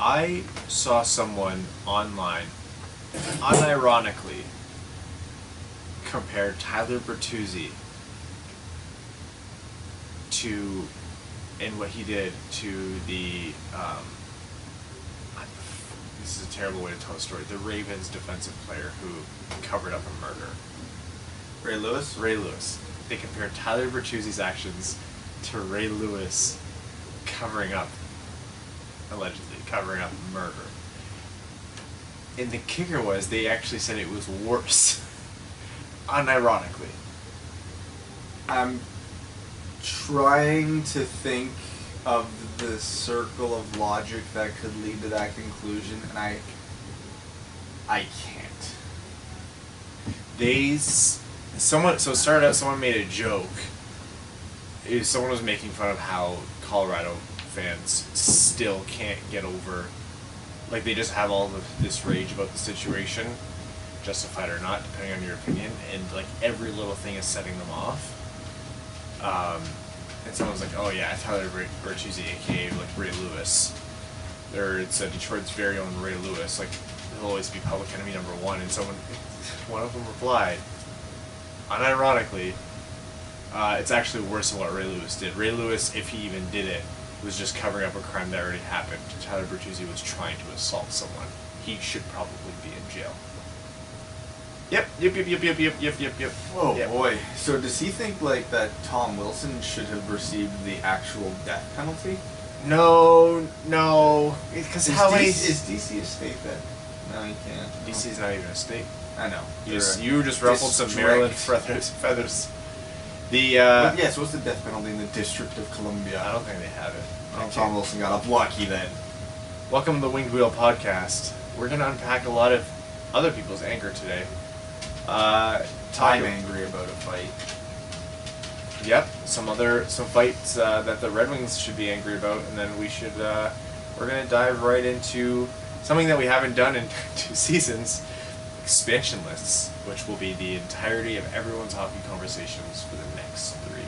I saw someone online unironically compare Tyler Bertuzzi to, and what he did to the, this is a terrible way to tell the story, the Ravens defensive player who covered up a murder. Ray Lewis? Ray Lewis. They compared Tyler Bertuzzi's actions to Ray Lewis allegedly covering up murder. And the kicker was they actually said it was worse. Unironically. I'm trying to think of the circle of logic that could lead to that conclusion, and I can't. Someone made a joke. Someone was making fun of how Colorado fans still can't get over, like, they just have all of this rage about the situation, justified or not, depending on your opinion, and like every little thing is setting them off. And someone was like, "Oh yeah, Tyler Bertuzzi, aka like Ray Lewis," or it's Detroit's very own Ray Lewis. Like, he'll always be public enemy number one. And one of them replied, unironically, it's actually worse than what Ray Lewis did. Ray Lewis, if he even did it, was just covering up a crime that already happened. Tyler Bertuzzi was trying to assault someone. He should probably be in jail. Yep. Oh yep. Boy. So does he think like that Tom Wilson should have received the actual death penalty? No. Because is DC a state then? No, he can't. DC's not even a state. I know. You just ruffled some Maryland feathers. Yes, what's the death penalty in the District of Columbia? I don't think they have it. Well, Tom Wilson got up lucky then. Welcome to the Winged Wheel Podcast. We're going to unpack a lot of other people's anger today. I'm angry about a fight. Yep, some fights that the Red Wings should be angry about, and then we're going to dive right into something that we haven't done in 2 seasons, expansion lists, which will be the entirety of everyone's hockey conversations for the next 3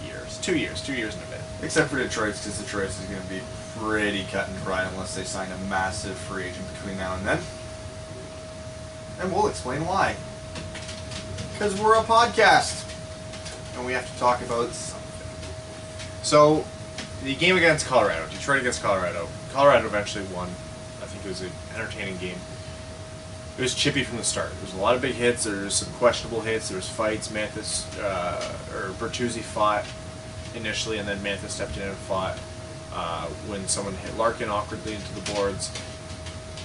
years. 2 years and a bit. Except for Detroit's, because Detroit's is going to be pretty cut and dry unless they sign a massive free agent between now and then. And we'll explain why. Because we're a podcast. And we have to talk about something. So, the game against Colorado, Detroit against Colorado. Colorado eventually won. I think it was an entertaining game. It was chippy from the start. There was a lot of big hits. There was some questionable hits. There was fights. Bertuzzi fought initially, and then Mantha stepped in and fought when someone hit Larkin awkwardly into the boards.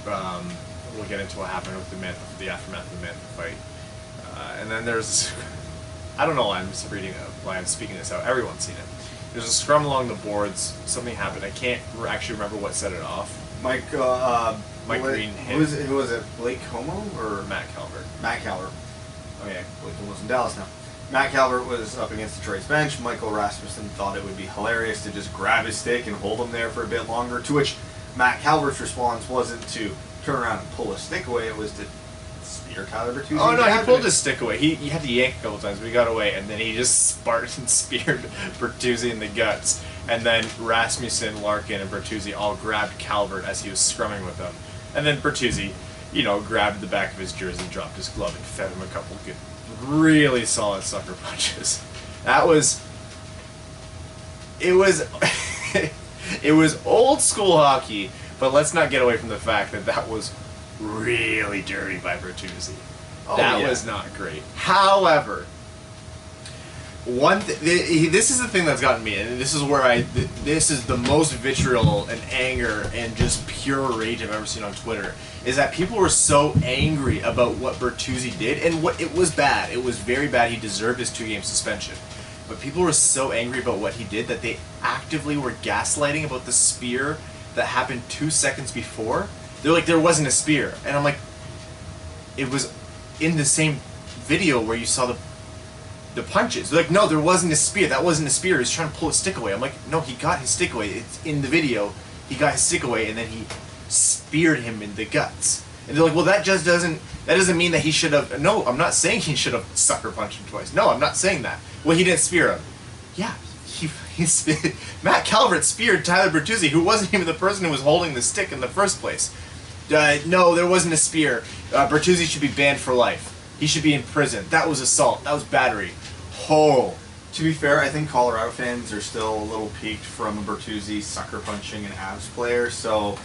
We'll get into what happened with the aftermath of the Mantha fight. And then there's, I don't know why I'm speaking this out. Everyone's seen it. There's a scrum along the boards. Something happened. I can't actually remember what set it off. Mike Green hit. Who was it? Blake Como or Matt Calvert? Matt Calvert. Okay, Blake Como's in Dallas now. Matt Calvert was up against Detroit's bench. Michael Rasmussen thought it would be hilarious to just grab his stick and hold him there for a bit longer, to which Matt Calvert's response wasn't to turn around and pull his stick away, it was to spear Tyler Bertuzzi. Oh no, he pulled his stick away. He had to yank a couple times, but he got away, and then he just Spartan speared Bertuzzi in the guts. And then Rasmussen, Larkin, and Bertuzzi all grabbed Calvert as he was scrumming with them. And then Bertuzzi, grabbed the back of his jersey, dropped his glove, and fed him a couple good, really solid sucker punches. It was old school hockey, but let's not get away from the fact that was really dirty by Bertuzzi. That was not great. However, this is the thing that's gotten me, and this is where this is the most vitriol and anger and just pure rage I've ever seen on Twitter, is that people were so angry about what Bertuzzi did, and it was bad. It was very bad. He deserved his 2-game suspension. But people were so angry about what he did that they actively were gaslighting about the spear that happened 2 seconds before. They're like, there wasn't a spear. And I'm like, it was in the same video where you saw the punches. They're like, no, there wasn't a spear. That wasn't a spear. He was trying to pull his stick away. I'm like, no, he got his stick away. It's in the video. He got his stick away, and then he speared him in the guts. And they're like, well, that doesn't mean that he should have. No, I'm not saying he should have sucker punched him twice. No, I'm not saying that. Well, he didn't spear him. Yeah, he Matt Calvert speared Tyler Bertuzzi, who wasn't even the person who was holding the stick in the first place. No, there wasn't a spear. Bertuzzi should be banned for life. He should be in prison. That was assault. That was battery. Oh. To be fair, I think Colorado fans are still a little peaked from a Bertuzzi sucker punching an Avs player, so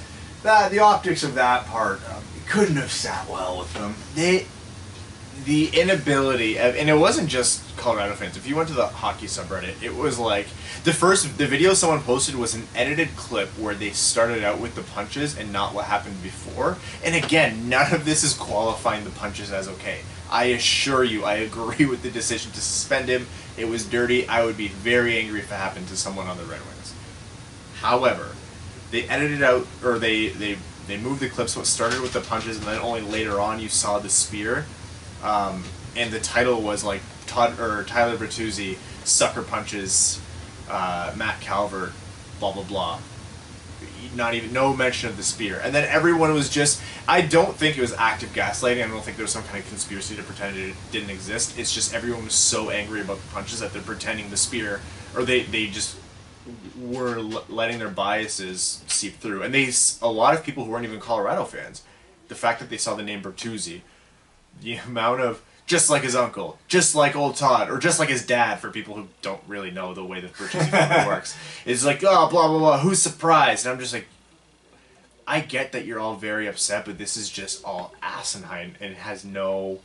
the optics of that part couldn't have sat well with them. The inability of, and it wasn't just Colorado fans. If you went to the hockey subreddit, it was like the video someone posted was an edited clip where they started out with the punches and not what happened before. And again, none of this is qualifying the punches as okay. I assure you, I agree with the decision to suspend him. It was dirty. I would be very angry if it happened to someone on the Red Wings. However, they edited out, or they moved the clip so it started with the punches, and then only later on you saw the spear. And the title was like Tyler Bertuzzi sucker punches Matt Calvert, blah blah blah. No mention of the spear, and then everyone was just. I don't think it was active gaslighting. I don't think there was some kind of conspiracy to pretend it didn't exist. It's just everyone was so angry about the punches that they're pretending the spear, or they just were letting their biases seep through. And a lot of people who weren't even Colorado fans, the fact that they saw the name Bertuzzi, the amount of just like his uncle, just like old Todd, or just like his dad, for people who don't really know the way the Bertuzzi family works, is like, oh, blah, blah, blah, who's surprised? And I'm just like, I get that you're all very upset, but this is just all asinine, and it has no,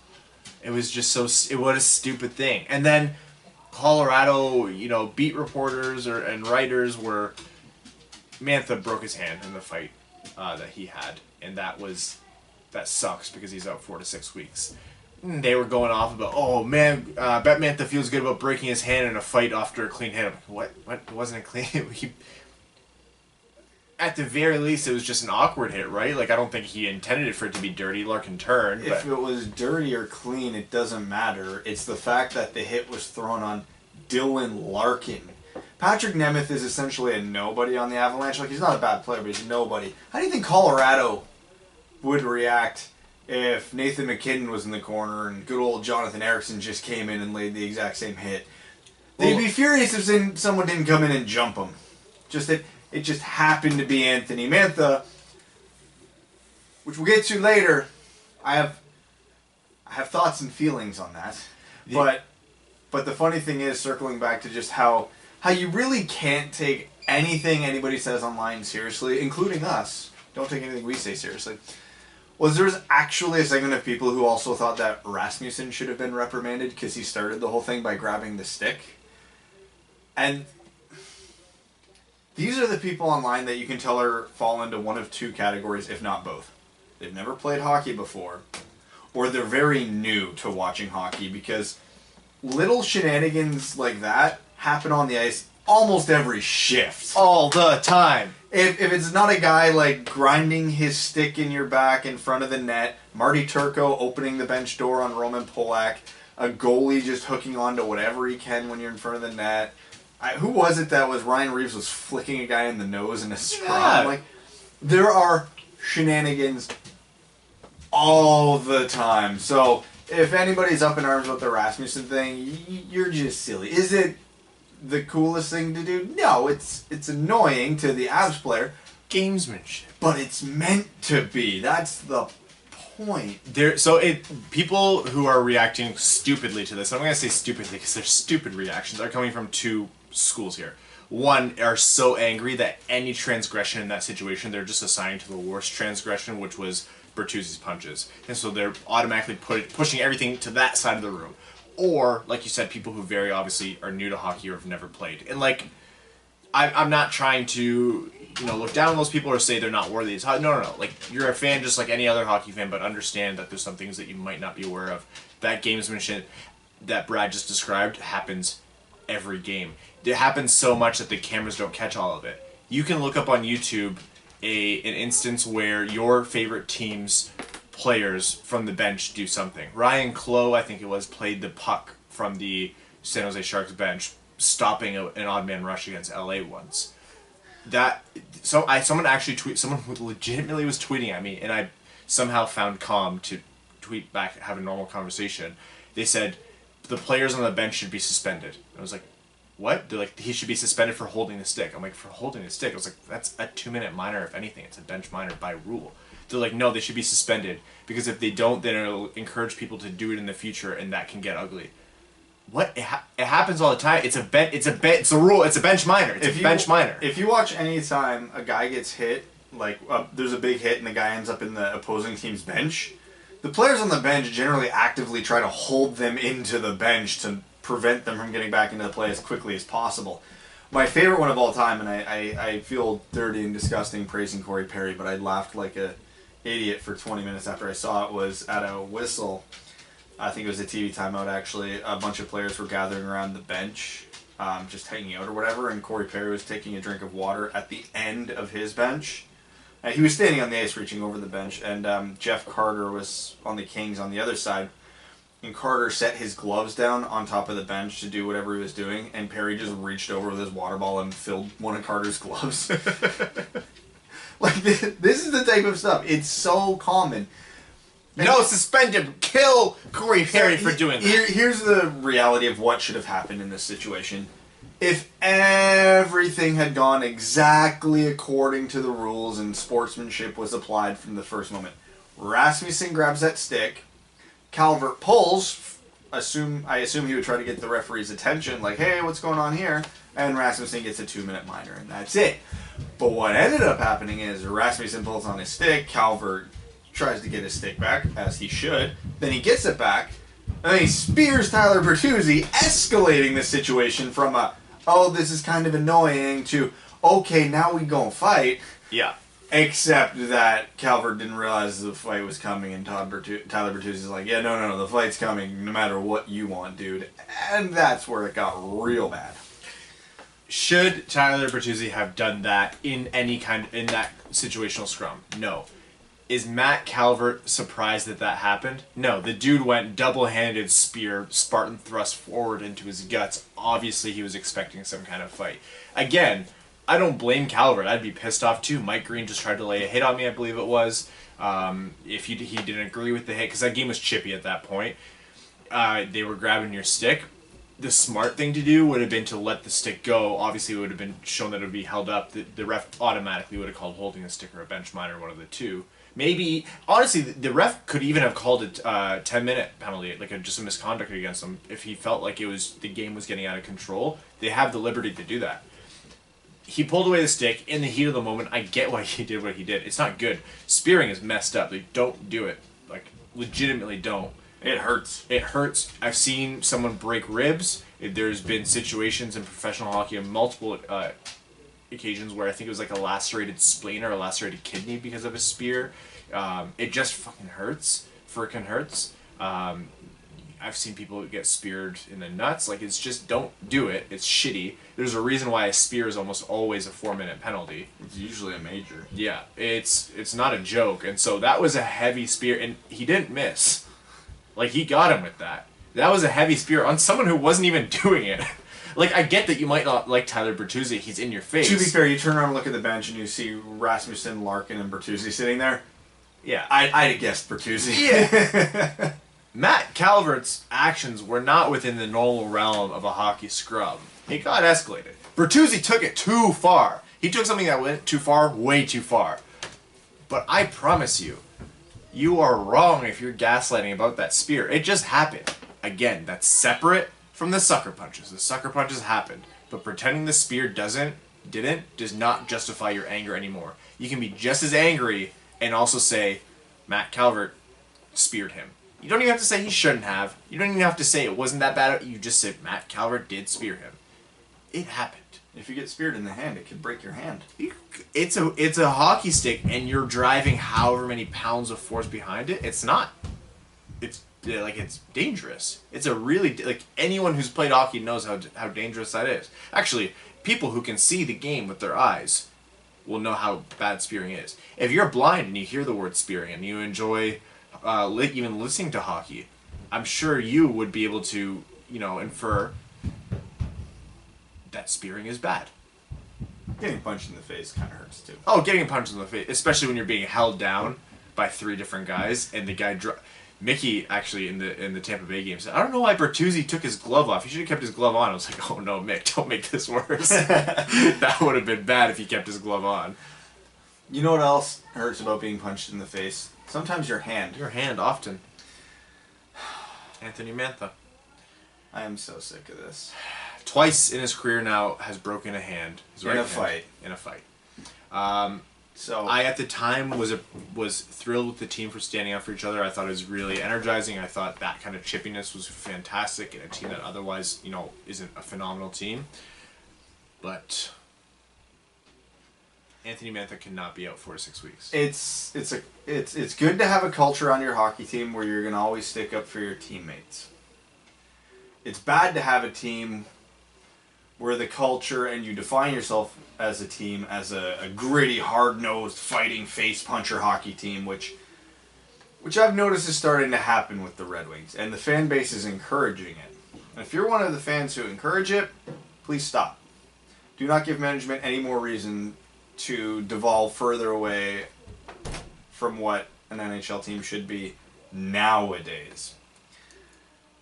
it was just so, what a stupid thing. And then Colorado, beat reporters and writers were, Mantha broke his hand in the fight that he had, and that sucks because he's out 4 to 6 weeks. They were going off about, oh man, bet Mantha feels good about breaking his hand in a fight after a clean hit. I'm like, what? It wasn't a clean at the very least, it was just an awkward hit, right? Like, I don't think he intended it for it to be dirty. Larkin turned. If it was dirty or clean, it doesn't matter. It's the fact that the hit was thrown on Dylan Larkin. Patrick Nemeth is essentially a nobody on the Avalanche. Like, he's not a bad player, but he's a nobody. How do you think Colorado would react if Nathan McKinnon was in the corner and good old Jonathan Ericsson just came in and laid the exact same hit? They'd be furious if someone didn't come in and jump him. It just happened to be Anthony Mantha, which we'll get to later. I have thoughts and feelings on that. But the funny thing is, circling back to just how you really can't take anything anybody says online seriously, including us. Don't take anything we say seriously. There was actually a segment of people who also thought that Rasmussen should have been reprimanded because he started the whole thing by grabbing the stick. And these are the people online that you can tell fall into one of two categories, if not both. They've never played hockey before, or they're very new to watching hockey, because little shenanigans like that happen on the ice almost every shift. All the time. If it's not a guy like grinding his stick in your back in front of the net, Marty Turco opening the bench door on Roman Polak, a goalie just hooking on to whatever he can when you're in front of the net. Who was it that was Ryan Reeves was flicking a guy in the nose in a scrum? Yeah. Like, there are shenanigans all the time. So if anybody's up in arms about the Rasmussen thing, you're just silly. Is it the coolest thing to do? No, it's annoying to the Avs player. Gamesmanship. But it's meant to be. That's the point. People who are reacting stupidly to this, I'm going to say stupidly because they're stupid reactions, are coming from two schools here. One, are so angry that any transgression in that situation, they're just assigning to the worst transgression, which was Bertuzzi's punches. And so they're automatically pushing everything to that side of the room. Or, like you said, people who very obviously are new to hockey or have never played. And, like, I'm not trying to, look down on those people or say they're not worthy. No. Like, you're a fan just like any other hockey fan, but understand that there's some things that you might not be aware of. That gamesmanship that Brad just described happens every game. It happens so much that the cameras don't catch all of it. You can look up on YouTube an instance where your favorite team's players from the bench do something. Ryan Clough, I think it was, played the puck from the San Jose Sharks bench, stopping an odd man rush against LA once. Someone who legitimately was tweeting at me, and I somehow found calm to tweet back, have a normal conversation. They said the players on the bench should be suspended. I was like, what? They're like, he should be suspended for holding the stick. I'm like, for holding the stick? I was like, that's a 2-minute minor, if anything. It's a bench minor by rule. They're like, no, they should be suspended, because if they don't, then it'll encourage people to do it in the future, and that can get ugly. What? It happens all the time. It's a rule. It's a bench minor. It's a bench minor. If you watch any time a guy gets hit, like there's a big hit and the guy ends up in the opposing team's bench, the players on the bench generally actively try to hold them into the bench to prevent them from getting back into the play as quickly as possible. My favorite one of all time, and I feel dirty and disgusting praising Corey Perry, but I laughed like a idiot for 20 minutes after I saw it, was at a whistle. I think it was a TV timeout, actually. A bunch of players were gathering around the bench, just hanging out or whatever, and Corey Perry was taking a drink of water at the end of his bench. He was standing on the ice reaching over the bench, and Jeff Carter was on the Kings on the other side, and Carter set his gloves down on top of the bench to do whatever he was doing, and Perry just reached over with his water bottle and filled one of Carter's gloves. Like, this is the type of stuff. It's so common. No, suspend him. Kill Corey Perry for doing that. Here's the reality of what should have happened in this situation. If everything had gone exactly according to the rules and sportsmanship was applied from the first moment, Rasmussen grabs that stick, Calvert pulls, I assume he would try to get the referee's attention, like, hey, what's going on here? And Rasmussen gets a 2-minute minor, and that's it. But what ended up happening is Rasmussen pulls on his stick, Calvert tries to get his stick back, as he should, then he gets it back, and then he spears Tyler Bertuzzi, escalating the situation from a, oh, this is kind of annoying, to, okay, now we gonna fight. Yeah. Except that Calvert didn't realize the fight was coming, and Tyler Bertuzzi's like, yeah, no, the fight's coming no matter what you want, dude. And that's where it got real bad. Should Tyler Bertuzzi have done that in that situational scrum? No. Is Matt Calvert surprised that happened? No. The dude went double-handed spear, Spartan thrust forward into his guts. Obviously, he was expecting some kind of fight. Again, I don't blame Calvert. I'd be pissed off too. Mike Green just tried to lay a hit on me, I believe it was. If he didn't agree with the hit, because that game was chippy at that point. They were grabbing your stick. The smart thing to do would have been to let the stick go. Obviously, it would have been shown that it would be held up. The ref automatically would have called holding the stick or a bench minor, one of the two. Maybe, honestly, the ref could even have called it a 10-minute penalty, like just a misconduct against them, if he felt like the game was getting out of control. They have the liberty to do that. He pulled away the stick in the heat of the moment. I get why he did what he did. It's not good. Spearing is messed up. Like, don't do it. Like, legitimately don't. It hurts. It hurts. I've seen someone break ribs. There's been situations in professional hockey on multiple occasions where I think it was like a lacerated spleen or a lacerated kidney because of a spear. It just fucking hurts. Frickin' hurts. I've seen people get speared in the nuts. Like, it's just, don't do it. It's shitty. There's a reason why a spear is almost always a 4-minute penalty. It's usually a major. Yeah, it's not a joke. And so that was a heavy spear, and he didn't miss. Like, he got him with that. That was a heavy spear on someone who wasn't even doing it. Like, I get that you might not like Tyler Bertuzzi. He's in your face. To be fair, you turn around and look at the bench and you see Rasmussen, Larkin, and Bertuzzi sitting there. Yeah. I'd have guessed Bertuzzi. Yeah. Matt Calvert's actions were not within the normal realm of a hockey scrum. He got escalated. Bertuzzi took it too far. He took something that went too far, way too far. But I promise you, you are wrong if you're gaslighting about that spear. It just happened. Again, that's separate from the sucker punches. The sucker punches happened. But pretending the spear does not justify your anger anymore. You can be just as angry and also say, Matt Calvert speared him. You don't even have to say he shouldn't have. You don't even have to say it wasn't that bad. You just said Matt Calvert did spear him. It happened. If you get speared in the hand, it could break your hand. It's a hockey stick, and you're driving however many pounds of force behind it. It's not. It's dangerous. It's a really, like, anyone who's played hockey knows how dangerous that is. Actually, people who can see the game with their eyes will know how bad spearing is. If you're blind and you hear the word spearing and you enjoy even listening to hockey, I'm sure you would be able to, infer that spearing is bad. Getting punched in the face kind of hurts too. Oh, getting punched in the face, especially when you're being held down by 3 different guys, and the guy Mickey actually in the Tampa Bay game said, "I don't know why Bertuzzi took his glove off. He should have kept his glove on." I was like, "Oh no, Mick, don't make this worse." That would have been bad if he kept his glove on. You know what else hurts about being punched in the face? Sometimes your hand. Your hand often. Anthony Mantha. I am so sick of this. Twice in his career now has broken a hand. His right hand, fight. In a fight. So I at the time was thrilled with the team for standing up for each other. I thought it was really energizing. I thought that kind of chippiness was fantastic in a team that otherwise, isn't a phenomenal team. But Anthony Mantha cannot be out 4 to 6 weeks. It's good to have a culture on your hockey team where you're gonna always stick up for your teammates. It's bad to have a team where the culture and you define yourself as a team as a gritty, hard-nosed, fighting, face-puncher hockey team, which I've noticed is starting to happen with the Red Wings, and the fan base is encouraging it. And if you're one of the fans who encourage it, please stop. Do not give management any more reason to devolve further away from what an NHL team should be nowadays.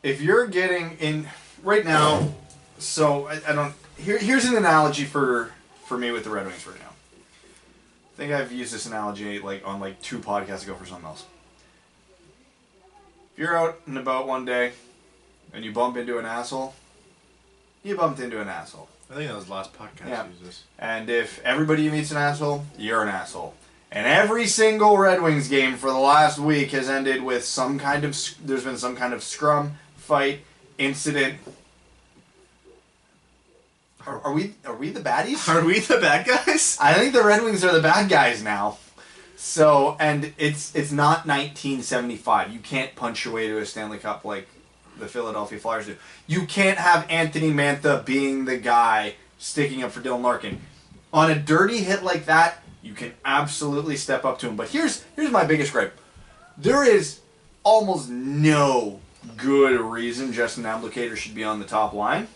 If you're getting in right now, so I don't. Here's an analogy for me with the Red Wings right now. I think I've used this analogy on 2 podcasts ago for something else. If you're out and about one day and you bump into an asshole, you bumped into an asshole. I think that was the last podcast. Yeah. This. And if everybody you meet's an asshole, you're an asshole. And every single Red Wings game for the last week has ended with there's been some kind of scrum, fight, incident. Are we the baddies? Are we the bad guys? I think the Red Wings are the bad guys now. So, and it's not 1975. You can't punch your way to a Stanley Cup like the Philadelphia Flyers do. You can't have Anthony Mantha being the guy sticking up for Dylan Larkin. On a dirty hit like that, you can absolutely step up to him. But here's my biggest gripe. There is almost no good reason Justin Abdelkader should be on the top line.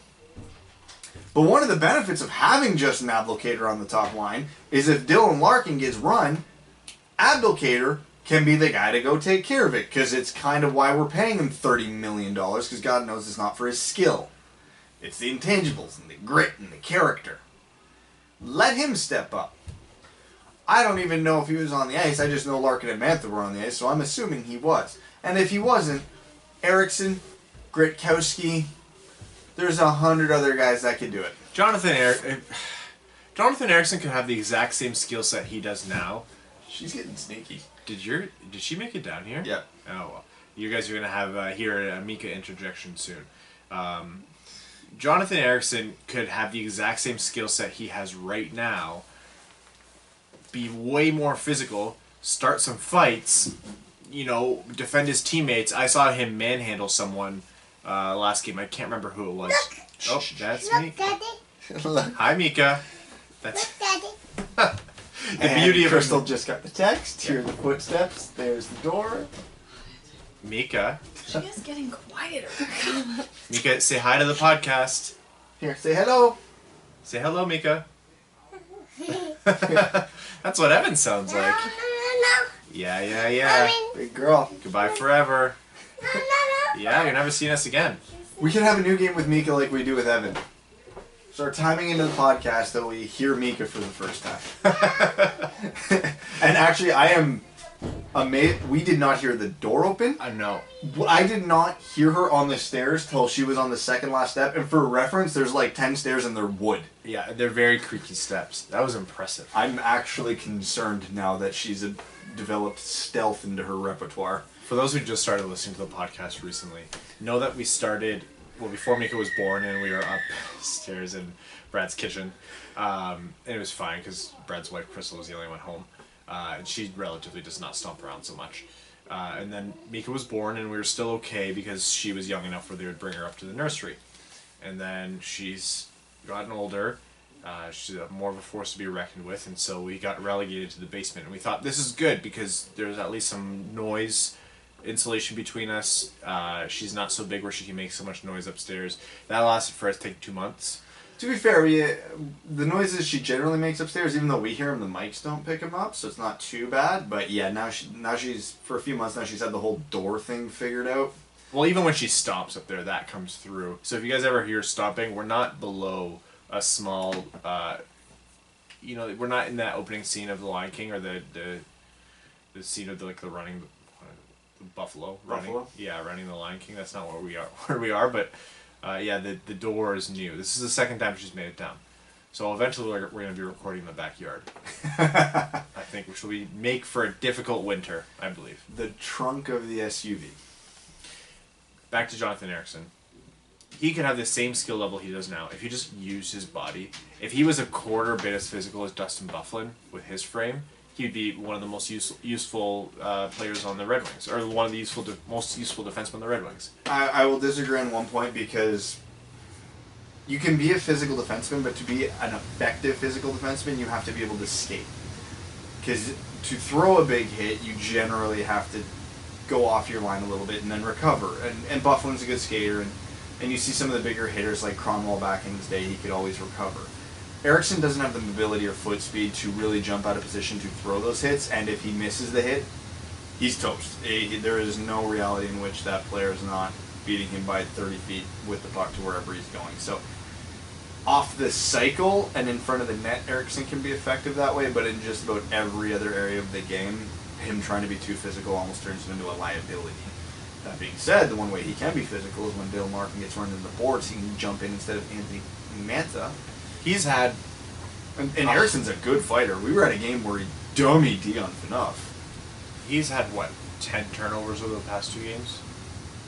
But one of the benefits of having Justin Abdelkader on the top line is if Dylan Larkin gets run, Abdelkader can be the guy to go take care of it, because it's kind of why we're paying him $30 million, because God knows it's not for his skill. It's the intangibles and the grit and the character. Let him step up. I don't even know if he was on the ice. I just know Larkin and Mantha were on the ice, so I'm assuming he was. And if he wasn't, Eriksson, Gritkowski, there's 100 other guys that could do it. Jonathan Eriksson could have the exact same skill set he does now. She's getting sneaky. Did she make it down here? Yeah. Oh well. You guys are gonna have hear a Mika interjection soon. Jonathan Eriksson could have the exact same skill set he has right now. Be way more physical. Start some fights. Defend his teammates. I saw him manhandle someone last game. I can't remember who it was. Look. That's Look, me. Daddy. Hi, Mika. That's Look, Daddy. the beauty of Crystal just got the text. Hear the footsteps. There's the door. Mika. She is getting quieter. Mika, say hi to the podcast. Here, say hello. Say hello, Mika. That's what Evan sounds like. No. Yeah. Big girl. Goodbye forever. No. Yeah, you're never seeing us again. We can have a new game with Mika like we do with Evan. Start timing into the podcast that we hear Mika for the first time. And actually, I am amazed. We did not hear the door open. I know. I did not hear her on the stairs till she was on the second last step. And for reference, there's 10 stairs and they're wood. Yeah, they're very creaky steps. That was impressive. I'm actually concerned now that she's developed stealth into her repertoire. For those who just started listening to the podcast recently, know that we started before Mika was born, and we were upstairs in Brad's kitchen, and it was fine because Brad's wife Crystal was the only one home, and she relatively does not stomp around so much. And then Mika was born, and we were still okay because she was young enough where they would bring her up to the nursery. And then she's gotten older. She's more of a force to be reckoned with, and so we got relegated to the basement. And we thought this is good because there's at least some noise insulation between us. She's not so big where she can make so much noise upstairs. That lasted for us, 2 months. To be fair, the noises she generally makes upstairs, even though we hear them, the mics don't pick them up, so it's not too bad. But yeah, now she's for a few months now she's had the whole door thing figured out. Well, even when she stomps up there, that comes through. So if you guys ever hear stomping, we're not below a small, we're not in that opening scene of The Lion King or the scene of the running, the buffalo running. Yeah, running The Lion King. That's not where we are, but. The door is new. This is the second time she's made it down. So eventually we're going to be recording in the backyard. I think, which will make for a difficult winter, I believe. The trunk of the SUV. Back to Jonathan Ericsson. He could have the same skill level he does now if he just used his body. If he was a quarter bit as physical as Dustin Byfuglien with his frame, he'd be one of the most useful players on the Red Wings, or one of the most useful defensemen on the Red Wings. I will disagree on one point because you can be a physical defenseman, but to be an effective physical defenseman, you have to be able to skate. Because to throw a big hit, you generally have to go off your line a little bit and then recover. And Byfuglien's a good skater, and you see some of the bigger hitters like Cronwall back in his day, he could always recover. Ericsson doesn't have the mobility or foot speed to really jump out of position to throw those hits, and if he misses the hit, he's toast. There is no reality in which that player is not beating him by 30 feet with the puck to wherever he's going. So, off the cycle and in front of the net, Ericsson can be effective that way, but in just about every other area of the game, him trying to be too physical almost turns him into a liability. That being said, the one way he can be physical is when Dale Martin gets run into the boards, he can jump in instead of Anthony Mantha. He's had... And Ericsson's a good fighter. We were at a game where he dummied Dion Phaneuf. He's had, 10 turnovers over the past 2 games?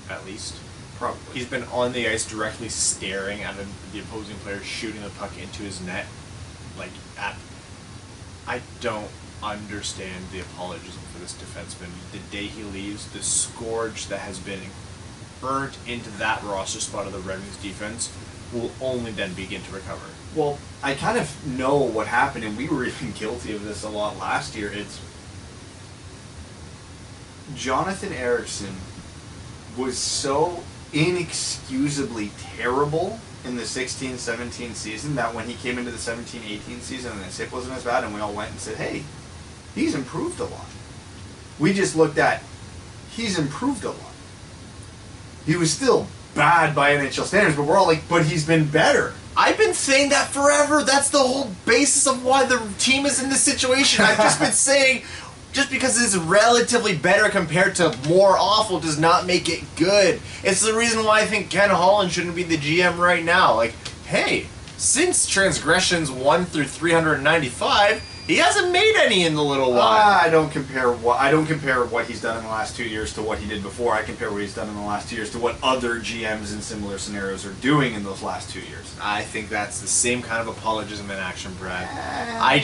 At least. Probably. He's been on the ice directly staring at the opposing player shooting the puck into his net. I don't understand the apologism for this defenseman. The day he leaves, the scourge that has been burnt into that roster spot of the Red Wings defense will only then begin to recover. Well, I kind of know what happened, and we were even guilty of this a lot last year. It's Jonathan Ericsson was so inexcusably terrible in the 16-17 season that when he came into the 17-18 season and his hip wasn't as bad, and we all went and said, hey, he's improved a lot. We just looked at, he's improved a lot. He was still bad by NHL standards, but we're all like, but he's been better. I've been saying that forever. That's the whole basis of why the team is in this situation. I've just been saying, just because it's relatively better compared to more awful does not make it good. It's the reason why I think Ken Holland shouldn't be the GM right now. Hey, since Transgressions 1 through 395, he hasn't made any in the little while. I don't compare what he's done in the last 2 years to what he did before. I compare what he's done in the last 2 years to what other GMs in similar scenarios are doing in those last 2 years. I think that's the same kind of apologism in action, Brad. I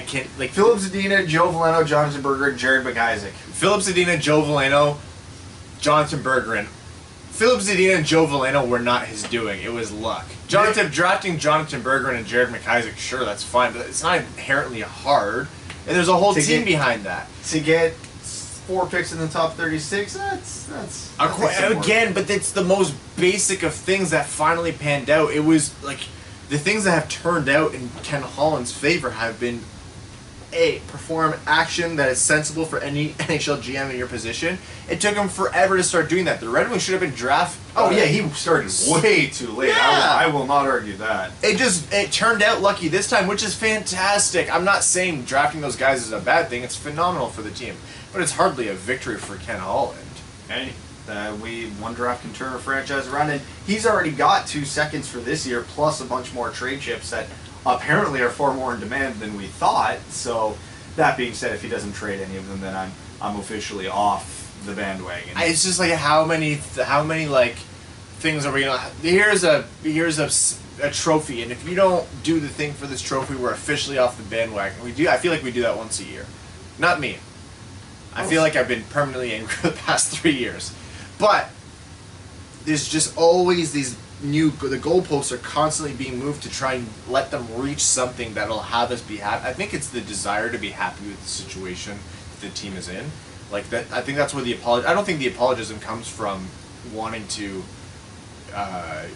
can't Philip Zadina, Joe Veleno, Jonathan Berger, and Jared McIsaac. Philip Zadina, Joe Veleno, Jonathan Bergeron. Philip Zadina and Joe Veleno were not his doing. It was luck. Drafting Jonathan Bergeron and Jared McIsaac, sure, that's fine, but it's not inherently hard. And there's a whole team behind that. To get 4 picks in the top 36, that's again, but it's the most basic of things that finally panned out. It was the things that have turned out in Ken Holland's favor have been perform action that is sensible for any NHL GM in your position. It took him forever to start doing that. The Red Wings should have been drafted. Oh yeah, he started way too late. Yeah. I will not argue that. It turned out lucky this time, which is fantastic. I'm not saying drafting those guys is a bad thing. It's phenomenal for the team, but it's hardly a victory for Ken Holland. Hey, one draft can turn a franchise around, and he's already got 2 seconds for this year, plus a bunch more trade chips that apparently are far more in demand than we thought. So, that being said, if he doesn't trade any of them, then I'm officially off the bandwagon. It's just how many things are we gonna? Here's a trophy, and if you don't do the thing for this trophy, we're officially off the bandwagon. I feel like we do that once a year. Not me. I feel like I've been permanently angry for the past 3 years, but there's just always these. The goalposts are constantly being moved to try and let them reach something that'll have us be happy. I think it's the desire to be happy with the situation that the team is in. I think that's where I don't think the apologism comes from wanting to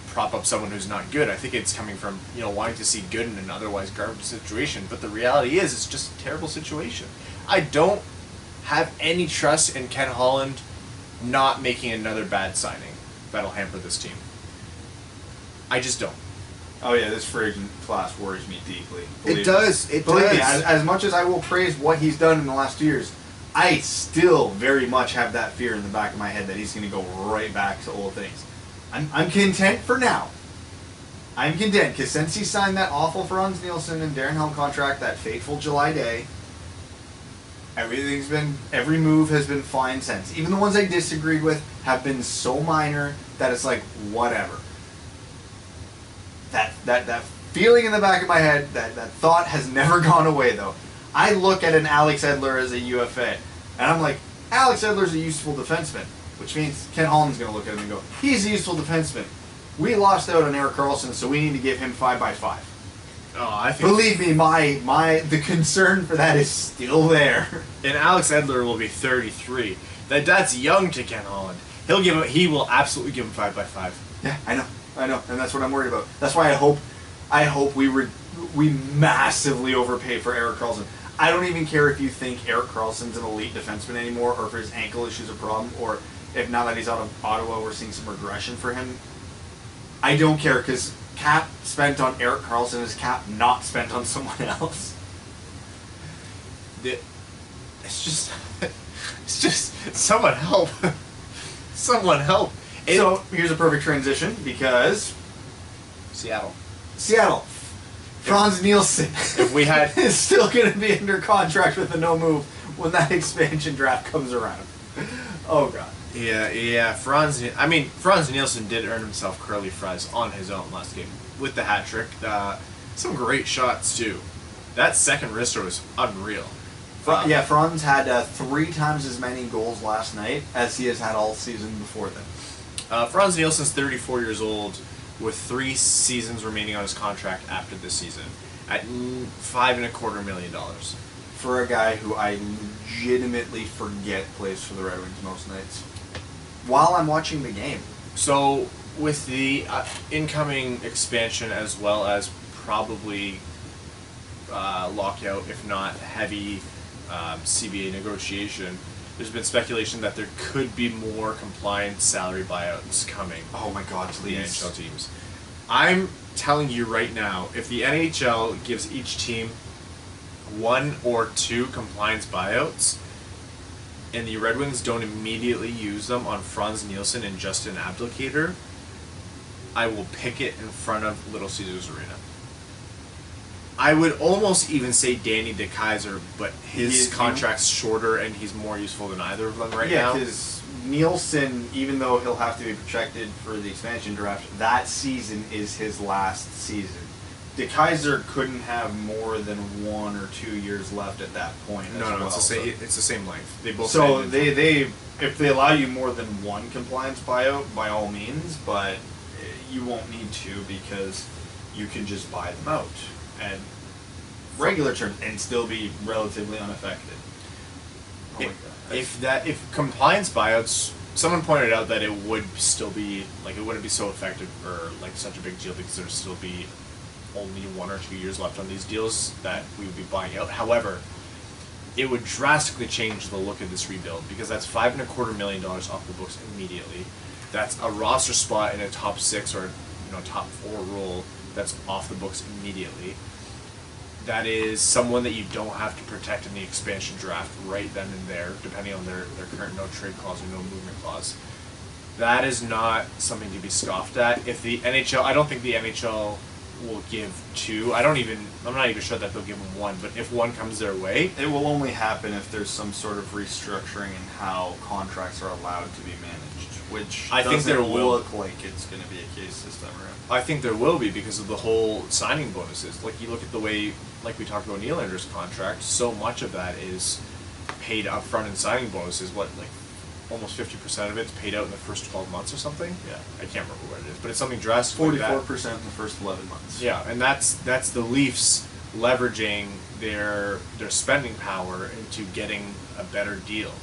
prop up someone who's not good. I think it's coming from wanting to see good in an otherwise garbage situation. But the reality is, it's just a terrible situation. I don't have any trust in Ken Holland not making another bad signing that'll hamper this team. I just don't. Oh yeah, this free agent class worries me deeply. It does. It Believe does. me, as much as I will praise what he's done in the last 2 years, I still very much have that fear in the back of my head that he's going to go right back to old things. I'm content for now. I'm content because since he signed that awful Franz Nielsen and Darren Helm contract that fateful July day, every move has been fine since. Even the ones I disagreed with have been so minor that it's like whatever. That feeling in the back of my head, that thought has never gone away though. I look at an Alex Edler as a UFA, and I'm like, Alex Edler's a useful defenseman, which means Ken Holland's going to look at him and go, he's a useful defenseman. We lost out on Erik Karlsson, so we need to give him 5x5. Oh, I think. Believe me, the concern for that is still there. And Alex Edler will be 33. That's young to Ken Holland. He will absolutely give him 5x5. Yeah, I know, and that's what I'm worried about. That's why I hope we massively overpay for Erik Karlsson. I don't even care if you think Erik Karlsson's an elite defenseman anymore, or if his ankle issue's a problem, or if now that he's out of Ottawa, we're seeing some regression for him. I don't care, because cap spent on Erik Karlsson is cap not spent on someone else. It's just someone help. Someone help. So here's a perfect transition, because Seattle. Franz Nielsen If we had is still going to be under contract with a no move when that expansion draft comes around. Oh god. Yeah. Franz Nielsen did earn himself curly fries on his own last game with the hat trick. Some great shots too. That second wrister was unreal. Franz had 3 times as many goals last night as he has had all season before then. Franz Nielsen's 34 years old, with 3 seasons remaining on his contract after this season, at $5.25 million. For a guy who I legitimately forget plays for the Red Wings most nights, while I'm watching the game. So, with the incoming expansion, as well as probably lockout, if not heavy CBA negotiation, there's been speculation that there could be more compliant salary buyouts coming. Oh my god, to the please. NHL teams. I'm telling you right now, if the NHL gives each team 1 or 2 compliance buyouts, and the Red Wings don't immediately use them on Franz Nielsen and Justin Abdelkader, I will pick it in front of Little Caesars Arena. I would almost even say Danny DeKeyser, but his contract's shorter and he's more useful than either of them now. Yeah, because Nielsen, even though he'll have to be protected for the expansion draft, that season is his last season. DeKeyser couldn't have more than 1 or 2 years left at that point. No, it's the same length. They both. So they if they allow you more than 1 compliance buyout, by all means, but you won't need to because you can just buy them out and regular terms and still be relatively unaffected. Oh my God. If compliance buyouts, someone pointed out that it would still be it wouldn't be so effective or such a big deal because there'd still be only 1 or 2 years left on these deals that we would be buying out. However, it would drastically change the look of this rebuild because that's $5.25 million off the books immediately. That's a roster spot in a top 6 or top 4 role that's off the books immediately. That is someone that you don't have to protect in the expansion draft right then and there, depending on their current no trade clause or no movement clause. That is not something to be scoffed at. If the NHL, I don't think the NHL will give 2. I'm not even sure that they'll give them 1, but if 1 comes their way, it will only happen if there's some sort of restructuring in how contracts are allowed to be managed, which I think there will look like it's going to be a case this time around. I think there will be because of the whole signing bonuses. You look at the way, we talked about Nylander's contract, so much of that is paid up front in signing bonuses. Almost 50% of it's paid out in the first 12 months or something? Yeah. I can't remember what it is, but it's something drastic. 44% in the first 11 months. Yeah, and that's the Leafs leveraging their spending power into getting a better deal.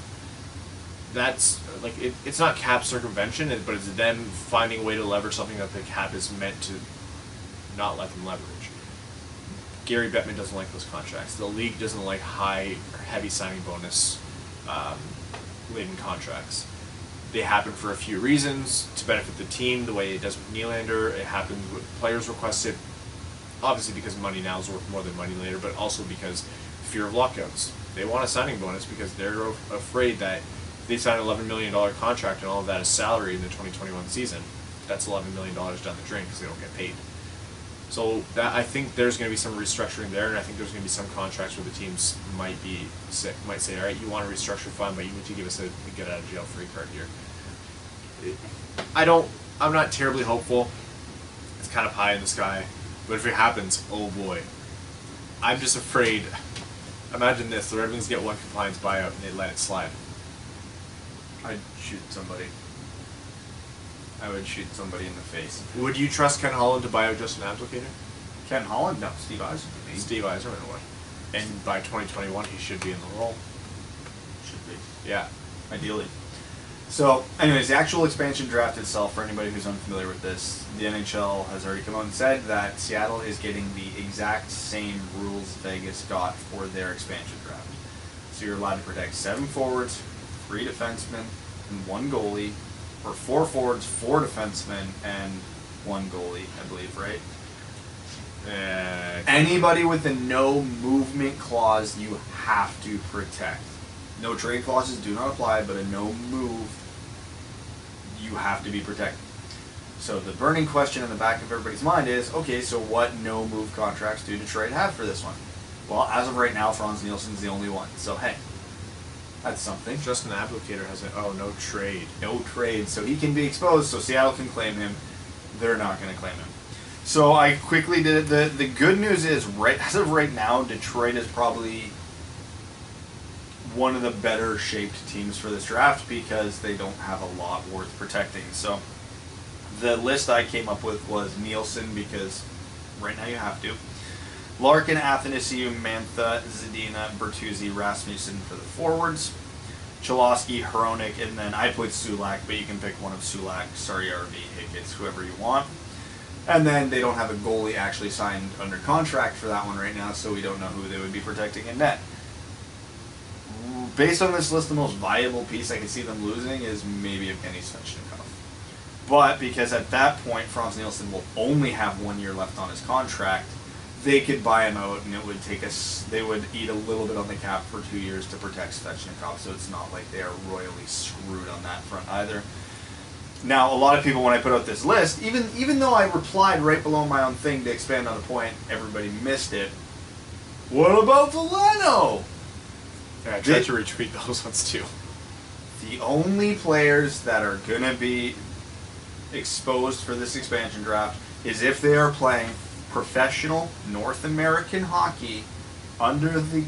that's like it's not cap circumvention, but it's them finding a way to leverage something that the cap is meant to not let them leverage. Gary Bettman doesn't like those contracts. The league doesn't like high or heavy signing bonus laden contracts. They happen for a few reasons: to benefit the team, the way it does with Nylander. It happens with players requested, obviously because money now is worth more than money later, but also because fear of lockouts. They want a signing bonus because they're afraid that if they sign an $11 million contract and all of that is salary in the 2021 season, that's $11 million down the drain because they don't get paid. So that, I think there's going to be some restructuring there, and I think there's going to be some contracts where the teams might say, all right, you want to restructure fund, but you need to give us a get out of jail free card here. I'm not terribly hopeful. It's kind of pie in the sky, but if it happens, oh boy. I'm just afraid. Imagine this: the Red Wings get one compliance buyout and they let it slide. I'd shoot somebody. I would shoot somebody in the face. Would you trust Ken Holland to buy out just an applicator? Ken Holland? No, Steve Yzerman. Maybe. Steve Yzerman would. And by 2021, he should be in the role. Should be. Yeah. Ideally. So, anyways, the actual expansion draft itself, for anybody who's unfamiliar with this, the NHL has already come out and said that Seattle is getting the exact same rules Vegas got for their expansion draft. So you're allowed to protect 7 forwards, 3 defensemen, and 1 goalie, or 4 forwards, 4 defensemen, and 1 goalie, I believe, right? Anybody with a no movement clause, you have to protect. No trade clauses do not apply, but a no move, you have to be protected. So the burning question in the back of everybody's mind is, okay, so what no move contracts do Detroit have for this one? Well, as of right now, Franz Nielsen's the only one. So hey, that's something. Justin Applicator has no trade. No trade, so he can be exposed, so Seattle can claim him. They're not going to claim him. So I quickly did it. The good news is, as of right now, Detroit is probably one of the better shaped teams for this draft because they don't have a lot worth protecting. So the list I came up with was Nielsen, because right now you have to. Larkin, Athanasiou, Mantha, Zadina, Bertuzzi, Rasmussen for the forwards. Cholowski, Hronik, and then I put Sulak, but you can pick one of Sulak, Sarjarvi, Hicketts, whoever you want. And then they don't have a goalie actually signed under contract for that one right now, so we don't know who they would be protecting in net. Based on this list, the most viable piece I can see them losing is maybe Evgeny Svechnikov. But because at that point, Franz Nielsen will only have 1 year left on his contract, they could buy him out, and it would take us. They would eat a little bit on the cap for 2 years to protect Svechnikov, so it's not like they are royally screwed on that front either. Now, a lot of people, when I put out this list, even though I replied right below my own thing to expand on the point, everybody missed it. What about Veleno? Yeah, I tried to retweet those ones too. The only players that are going to be exposed for this expansion draft is if they are playing professional North American hockey under an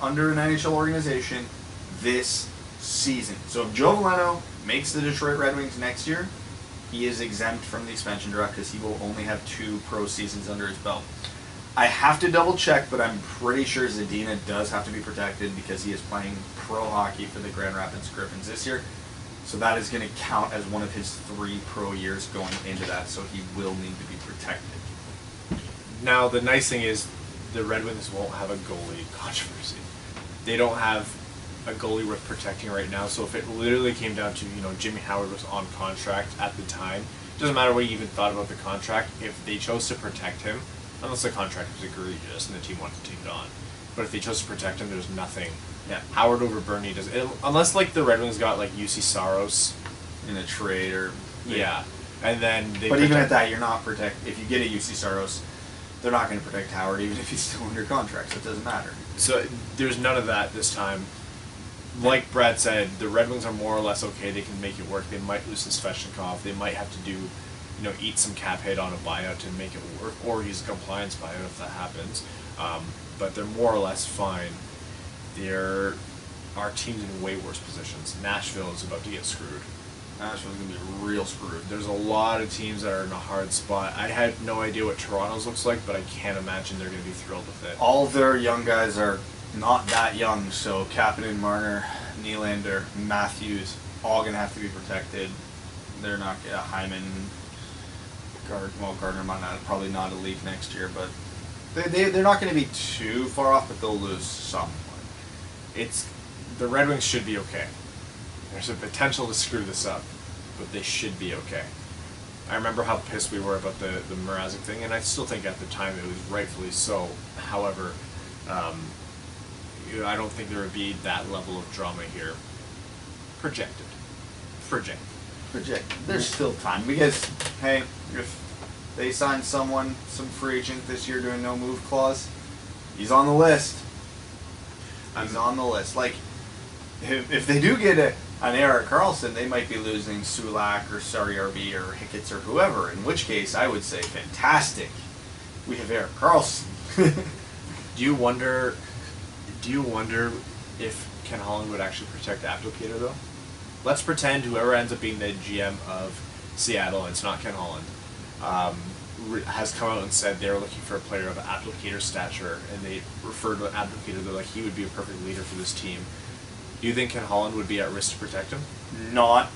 NHL organization this season. So if Joe Veleno makes the Detroit Red Wings next year, he is exempt from the expansion draft because he will only have 2 pro seasons under his belt. I have to double check, but I'm pretty sure Zadina does have to be protected because he is playing pro hockey for the Grand Rapids Griffins this year. So that is going to count as one of his 3 pro years going into that, so he will need to be protected. Now, the nice thing is the Red Wings won't have a goalie controversy. They don't have a goalie worth protecting right now, so if it literally came down to, Jimmy Howard was on contract at the time, it doesn't matter what you even thought about the contract, if they chose to protect him, unless the contract was egregious and the team wanted to take it on. But if they chose to protect him, there's nothing. Yeah. Howard over Bernie does, unless the Red Wings got UC Saros In a trade or... Yeah. And then they But even at that, you're not if you get a UC Saros, they're not going to protect Howard even if he's still under contract, so it doesn't matter. So there's none of that this time. Like Brad said, the Red Wings are more or less okay. They can make it work. They might lose to Svechnikov. They might have to do, eat some cap hit on a buyout to make it work, or use a compliance buyout if that happens. But they're more or less fine. There are teams in way worse positions. Nashville is about to get screwed. Nashville's going to be real screwed. There's a lot of teams that are in a hard spot. I had no idea what Toronto's looks like, but I can't imagine they're going to be thrilled with it. All their young guys are not that young, so Kapanen, Marner, Nylander, Matthews, all going to have to be protected. They're not Hyman, Gardner might not, probably not a league next year, but they're not going to be too far off, but they'll lose someone. The Red Wings should be okay. There's a potential to screw this up, but they should be okay. I remember how pissed we were about the Mrazek thing, and I still think at the time it was rightfully so. However, I don't think there would be that level of drama here. Projected. There's still time, because, hey, if they sign someone, some free agent this year doing no move clause, he's on the list. He's on the list. Like, if they do get an Erik Karlsson, they might be losing Sulak or RB or Hicketts or whoever, in which case I would say, fantastic. We have Erik Karlsson. Do you wonder if Ken Holland would actually protect Applicator, though? Let's pretend whoever ends up being the GM of Seattle, and it's not Ken Holland, has come out and said they're looking for a player of Applicator stature, and they refer to Applicator, they're like, he would be a perfect leader for this team. Do you think Ken Holland would be at risk to protect him? Not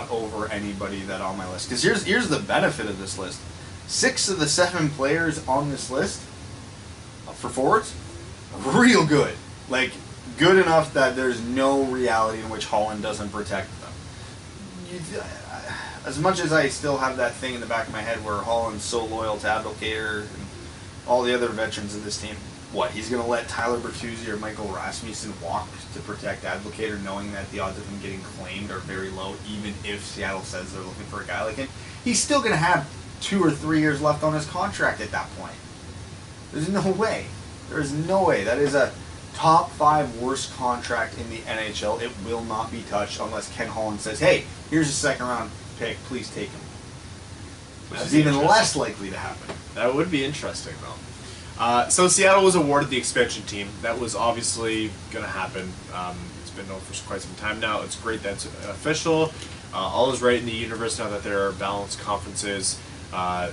over anybody that on my list. Because here's the benefit of this list. 6 of the 7 players on this list for forwards, real good. Like, good enough that there's no reality in which Holland doesn't protect them. As much as I still have that thing in the back of my head where Holland's so loyal to Abdelkader and all the other veterans of this team, what, he's going to let Tyler Bertuzzi or Michael Rasmussen walk to protect Abdelkader, knowing that the odds of him getting claimed are very low, even if Seattle says they're looking for a guy like him? He's still going to have 2 or 3 years left on his contract at that point. There's no way. There's no way. That is a top 5 worst contract in the NHL. It will not be touched unless Ken Holland says, hey, here's a 2nd round pick, please take him. Which is even less likely to happen. That would be interesting, though. So Seattle was awarded the expansion team. That was obviously going to happen. It's been known for quite some time now. It's great that it's official. All is right in the universe now that there are balanced conferences.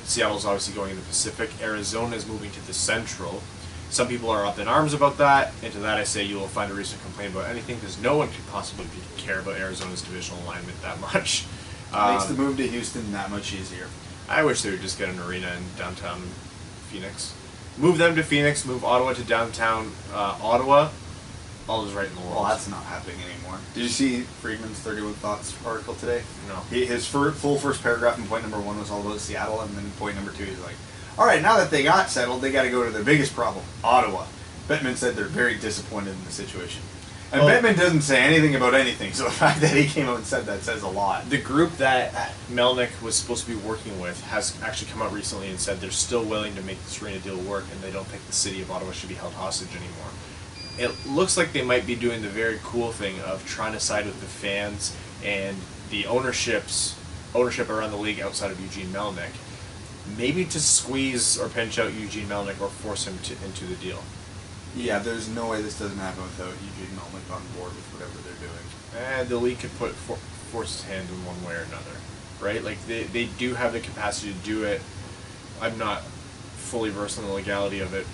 Seattle's obviously going in the Pacific. Arizona is moving to the Central. Some people are up in arms about that, and to that I say you will find a reason to complain about anything, because no one could possibly care about Arizona's divisional alignment that much. Makes the move to Houston that much easier. I wish they would just get an arena in downtown Phoenix. Move them to Phoenix, move Ottawa to downtown Ottawa. All is right in the world. Well, that's not happening anymore. Did you see Friedman's 31 Thoughts article today? No. His full first paragraph in point number 1 was all about Seattle, and then point number 2 is like, all right, now that they got settled, they got to go to their biggest problem, Ottawa. Bettman said they're very disappointed in the situation. And Bettman doesn't say anything about anything, so the fact that he came out and said that says a lot. The group that Melnyk was supposed to be working with has actually come out recently and said they're still willing to make this arena deal work, and they don't think the city of Ottawa should be held hostage anymore. It looks like they might be doing the very cool thing of trying to side with the fans and the ownership around the league outside of Eugene Melnyk, maybe to squeeze or pinch out Eugene Melnyk or force him into the deal. Yeah, there's no way this doesn't happen without Eugene Melnyk on board with whatever they're doing. And the league could force his hand in one way or another, right? Like, they do have the capacity to do it. I'm not fully versed in the legality of it.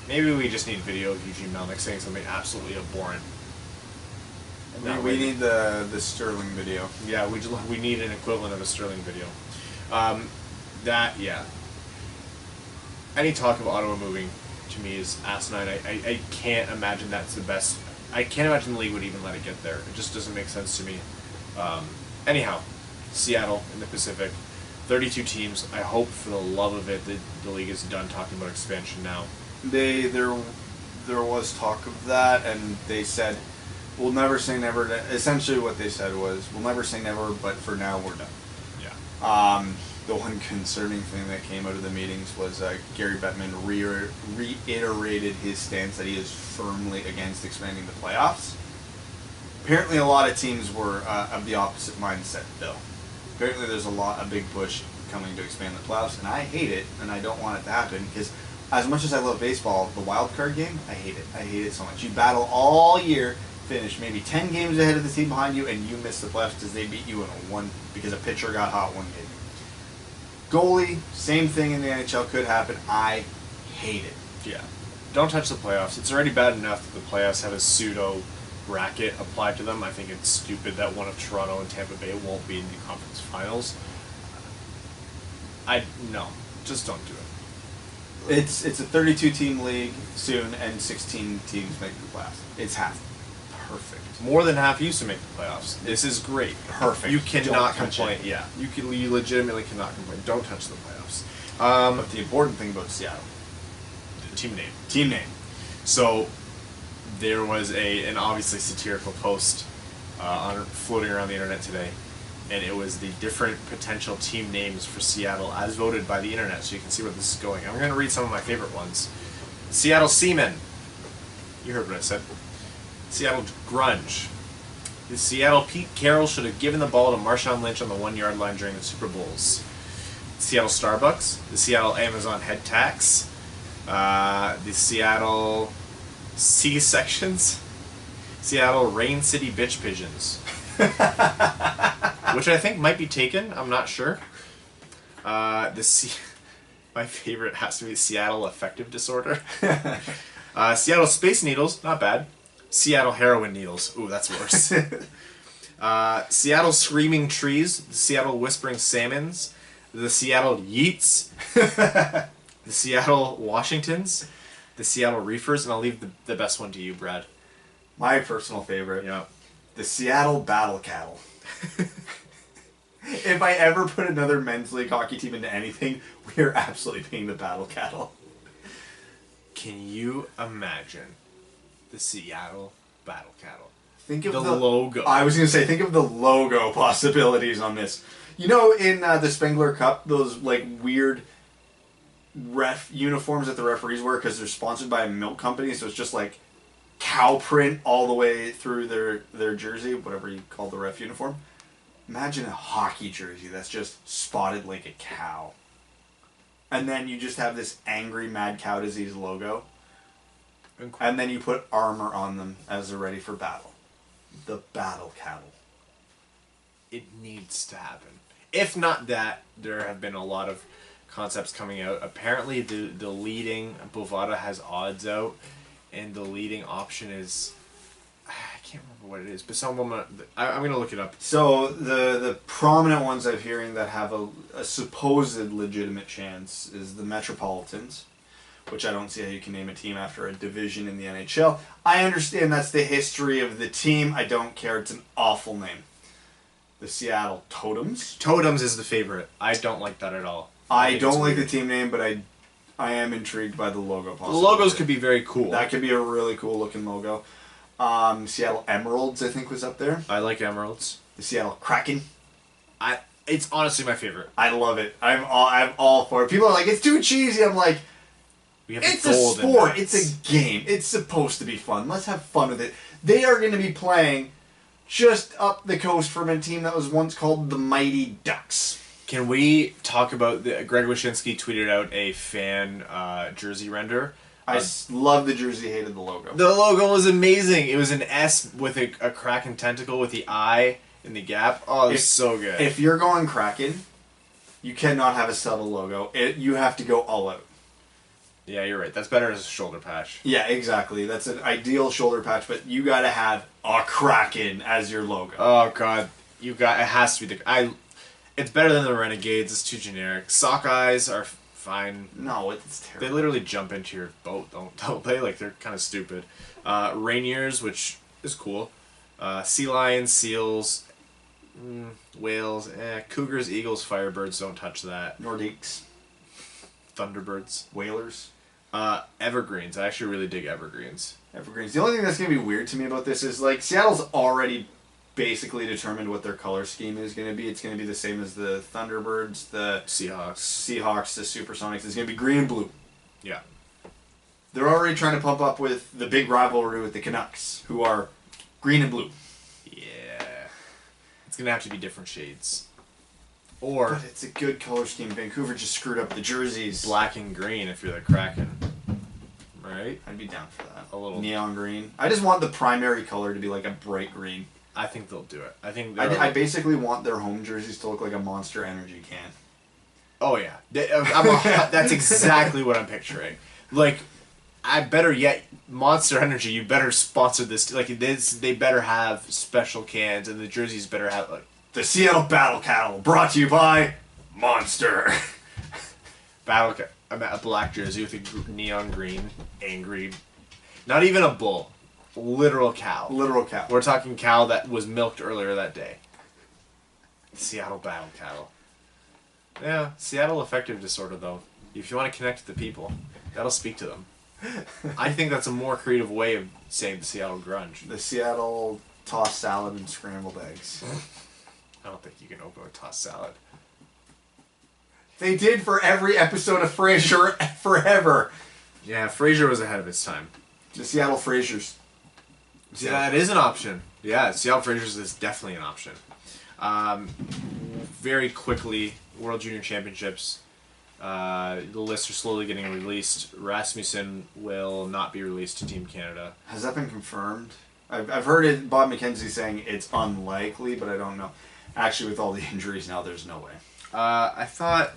Maybe we just need video of Eugene Melnyk saying something absolutely abhorrent. We need the Sterling video. Yeah, we need an equivalent of a Sterling video. Yeah. Any talk of Ottawa moving, to me, is asinine. I can't imagine that's the best. I can't imagine the league would even let it get there. It just doesn't make sense to me. Anyhow, Seattle in the Pacific, 32 teams. I hope, for the love of it, that the league is done talking about expansion now. There was talk of that, and they said, we'll never say never. Essentially what they said was, we'll never say never, but for now we're done. Yeah. The one concerning thing that came out of the meetings was Gary Bettman reiterated his stance that he is firmly against expanding the playoffs. Apparently a lot of teams were of the opposite mindset, though. Apparently there's a big push coming to expand the playoffs, and I hate it, and I don't want it to happen, because as much as I love baseball, the wild card game, I hate it. I hate it so much. You battle all year, finish maybe 10 games ahead of the team behind you, and you miss the playoffs because they beat you because a pitcher got hot one game. Goalie, same thing in the NHL could happen. I hate it. Yeah. don't touch the playoffs. It's already bad enough that the playoffs have a pseudo bracket applied to them. I think it's stupid that one of Toronto and Tampa Bay won't be in the conference finals. No, just don't do it. It's a 32 team league soon, and 16 teams make the playoffs. It's half. Perfect. More than half used to make the playoffs. This is great. Perfect. You cannot Don't touch complain. it. Yeah, you legitimately cannot complain. Don't touch the playoffs. But the important thing about Seattle, The team name. team name. So there was an obviously satirical post floating around the internet today, and it was the different potential team names for Seattle as voted by the internet, so you can see where this is going. I'm going to read some of my favorite ones. Seattle Seamen. You heard what I said. Seattle Grunge. The Seattle Pete Carroll should have given the ball to Marshawn Lynch on the 1 yard line during the Super Bowls. Seattle Starbucks. The Seattle Amazon Head Tax. The Seattle C-Sections. Seattle Rain City Bitch Pigeons. Which I think might be taken. I'm not sure. My favorite has to be Seattle Affective Disorder. Seattle Space Needles. Not bad. Seattle Heroin Needles. Ooh, that's worse. Seattle Screaming Trees. The Seattle Whispering Salmons. The Seattle Yeets. The Seattle Washingtons. The Seattle Reefers. And I'll leave the best one to you, Brad. My personal favorite. Yeah. The Seattle Battle Cattle. If I ever put another men's league hockey team into anything, we are absolutely being the Battle Cattle. Can you imagine the Seattle Battle Cattle? Think of the logo. I was going to say, think of the logo possibilities on this. You know, in the Spengler Cup, those like weird ref uniforms that the referees wear because they're sponsored by a milk company, so it's just like cow print all the way through their jersey, whatever you call the ref uniform. Imagine a hockey jersey that's just spotted like a cow. And then you just have this angry mad cow disease logo. And then you put armor on them as they're ready for battle. The Battle Cattle. It needs to happen. If not that, there have been a lot of concepts coming out. Apparently the leading Bovada has odds out, and the leading option is, I can't remember what it is, but some of them I'm going to look it up. So the prominent ones I'm hearing that have a supposed legitimate chance is the Metropolitans, which I don't see how you can name a team after a division in the NHL. I understand that's the history of the team. I don't care. It's an awful name. The Seattle Totems. Totems is the favorite. I don't like that at all. I don't like the team name, but I am intrigued by the logo. The logos could be very cool. That could be a really cool looking logo. Seattle Emeralds, I think, was up there. I like Emeralds. The Seattle Kraken. It's honestly my favorite. I love it. I'm all for it. People are like, it's too cheesy. I'm like, it's a sport. It's a game. It's supposed to be fun. Let's have fun with it. They are going to be playing just up the coast from a team that was once called the Mighty Ducks. Can we talk about Greg Wyshynski tweeted out a fan jersey render? I love the jersey, hated the logo. The logo was amazing. It was an S with a Kraken tentacle with the eye in the gap. Oh, it was so good. If you're going Kraken, you cannot have a subtle logo. You have to go all out. Yeah, you're right. That's better as a shoulder patch. Yeah, exactly. That's an ideal shoulder patch, but you got to have a Kraken as your logo. Oh god, it has to be It's better than the Renegades. It's too generic. Sockeyes are fine. No, it's terrible. They literally jump into your boat, don't they? Like, they're kind of stupid. Rainiers, which is cool. Sea lions, seals, whales, cougars, eagles, firebirds. Don't touch that. Nordiques, Thunderbirds, whalers. Evergreens. I actually really dig evergreens. Evergreens. The only thing that's going to be weird to me about this is, like, Seattle's already basically determined what their color scheme is going to be. It's going to be the same as the Thunderbirds, the Seahawks, the Supersonics. It's going to be green and blue. Yeah. They're already trying to pump up with the big rivalry with the Canucks, who are green and blue. Yeah. It's going to have to be different shades. Or but it's a good color scheme. Vancouver just screwed up the jerseys. Black and green if you're the Kraken. Right? I'd be down for that. A little neon green. I just want the primary color to be like a bright green. I think they'll do it. I basically want their home jerseys to look like a Monster Energy can. Oh yeah, that's exactly what I'm picturing. Like, I better yet, Monster Energy, you better sponsor this. Like this, they better have special cans, and the jerseys better have like The Seattle Battle Cattle, brought to you by Monster. a black jersey with a neon green, angry, not even a bull, literal cow. Literal cow. We're talking cow that was milked earlier that day. Seattle Battle Cattle. Yeah, Seattle affective disorder though. If you want to connect with the people, that'll speak to them. I think that's a more creative way of saying the Seattle grunge. The Seattle tossed salad and scrambled eggs. I don't think you can open with tossed salad. They did for every episode of Frasier forever. Yeah, Frasier was ahead of its time. The Seattle Frasers. Yeah, it is an option. Yeah, Seattle Frasers is definitely an option. Very quickly, World Junior Championships. The lists are slowly getting released. Rasmussen will not be released to Team Canada. Has that been confirmed? I've heard it. Bob McKenzie saying it's unlikely, but I don't know. Actually, with all the injuries now, there's no way. I thought